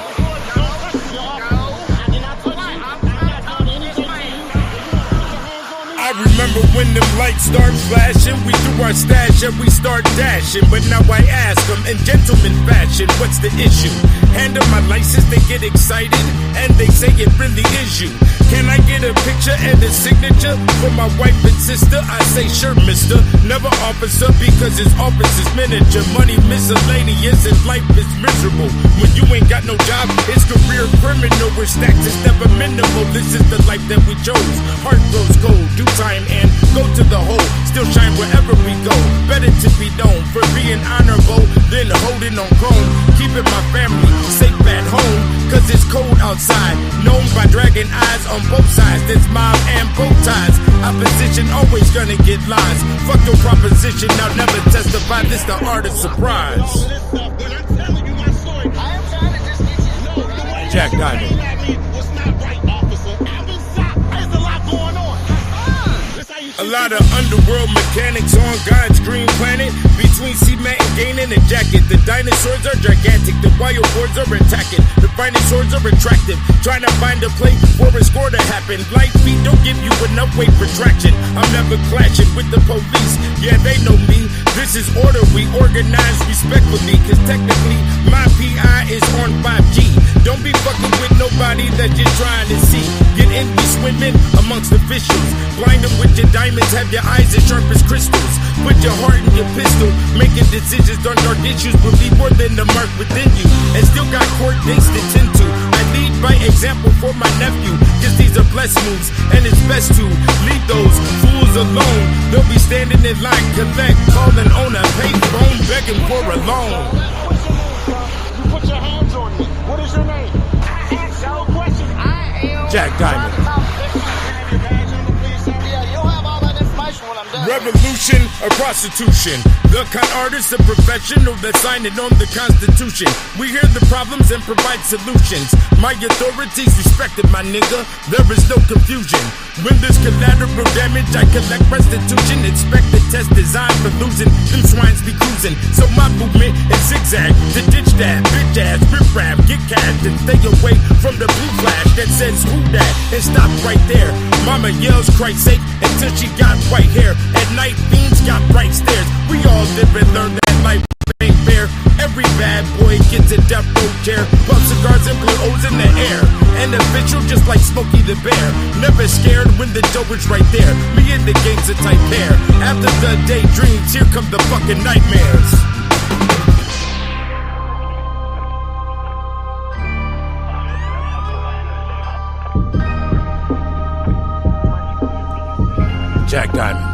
I remember when them lights start flashing, we threw our stash and we start dashing. But now I ask them in gentleman fashion, what's the issue? Hand them my license, they get excited, and they say it really is you. Can I get a picture and a signature for my wife and sister? I say sure, mister, never officer, because his office is miniature. Money miscellaneous and life is miserable. When you ain't got no job, it's career criminal. Where stacks is never minimal. This is the life that we chose. Heart grows cold, do time and go to the hole. Still shine wherever we go. Better to be known for being honorable than holding on chrome. Keeping my family safe at home, cause it's cold outside. Known by dragging eyes on both sides. There's mob and bow ties. Opposition always gonna get lies. Fuck your proposition, I'll never testify. This the art of surprise. Jack Diamond. A lot of underworld mechanics on God's green planet. Between cement and gaining a jacket. The dinosaurs are gigantic, the wild boards are attacking. The finding swords are attractive. Trying to find a plate for a score to happen. Light feet don't give you enough weight for traction. I'm never clashing with the police. Yeah, they know me. This is order. We organize respectfully. Cause technically, my PI is on 5G. Don't be fucking with nobody that you're trying to see. Get in, be swimming amongst officials. Blind them with your diamonds. Have your eyes as sharp as crystals. Put your heart in your pistol. Making decisions on dark issues. Believe more than the mark within you. And still got court dates to tend to. I lead by example for my nephew. Cause these are blessed moves. And it's best to leave those fools alone. They'll be standing in line. Collect, calling on a payphone. Begging for a loan. You put your hands on me. What is your name? I asked y'all questions. I am Jack Diamond. You'll have all that information when I'm done. Revolution or prostitution? The con artist, a professional that's signing on the Constitution. We hear the problems and provide solutions. My authorities respected, my nigga. There is no confusion. When there's collateral damage, I collect restitution. Inspect the test designed for losing. Them swines be cruising. So my movement is zigzag to ditch that bitch ass, rip rap, get cash and stay away from the blue flash that says who that and stop right there. Mama yells Christ's sake until she got white hair. At night, fiends got bright stares. We all live and learn that life ain't fair. Every bad boy gets a death row chair. Puff cigars and blow O's in the air. And official just like Smokey the Bear. Never scared when the dough is right there. Me and the game's a tight pair. After the daydreams, here come the fucking nightmares. Jack Diamond.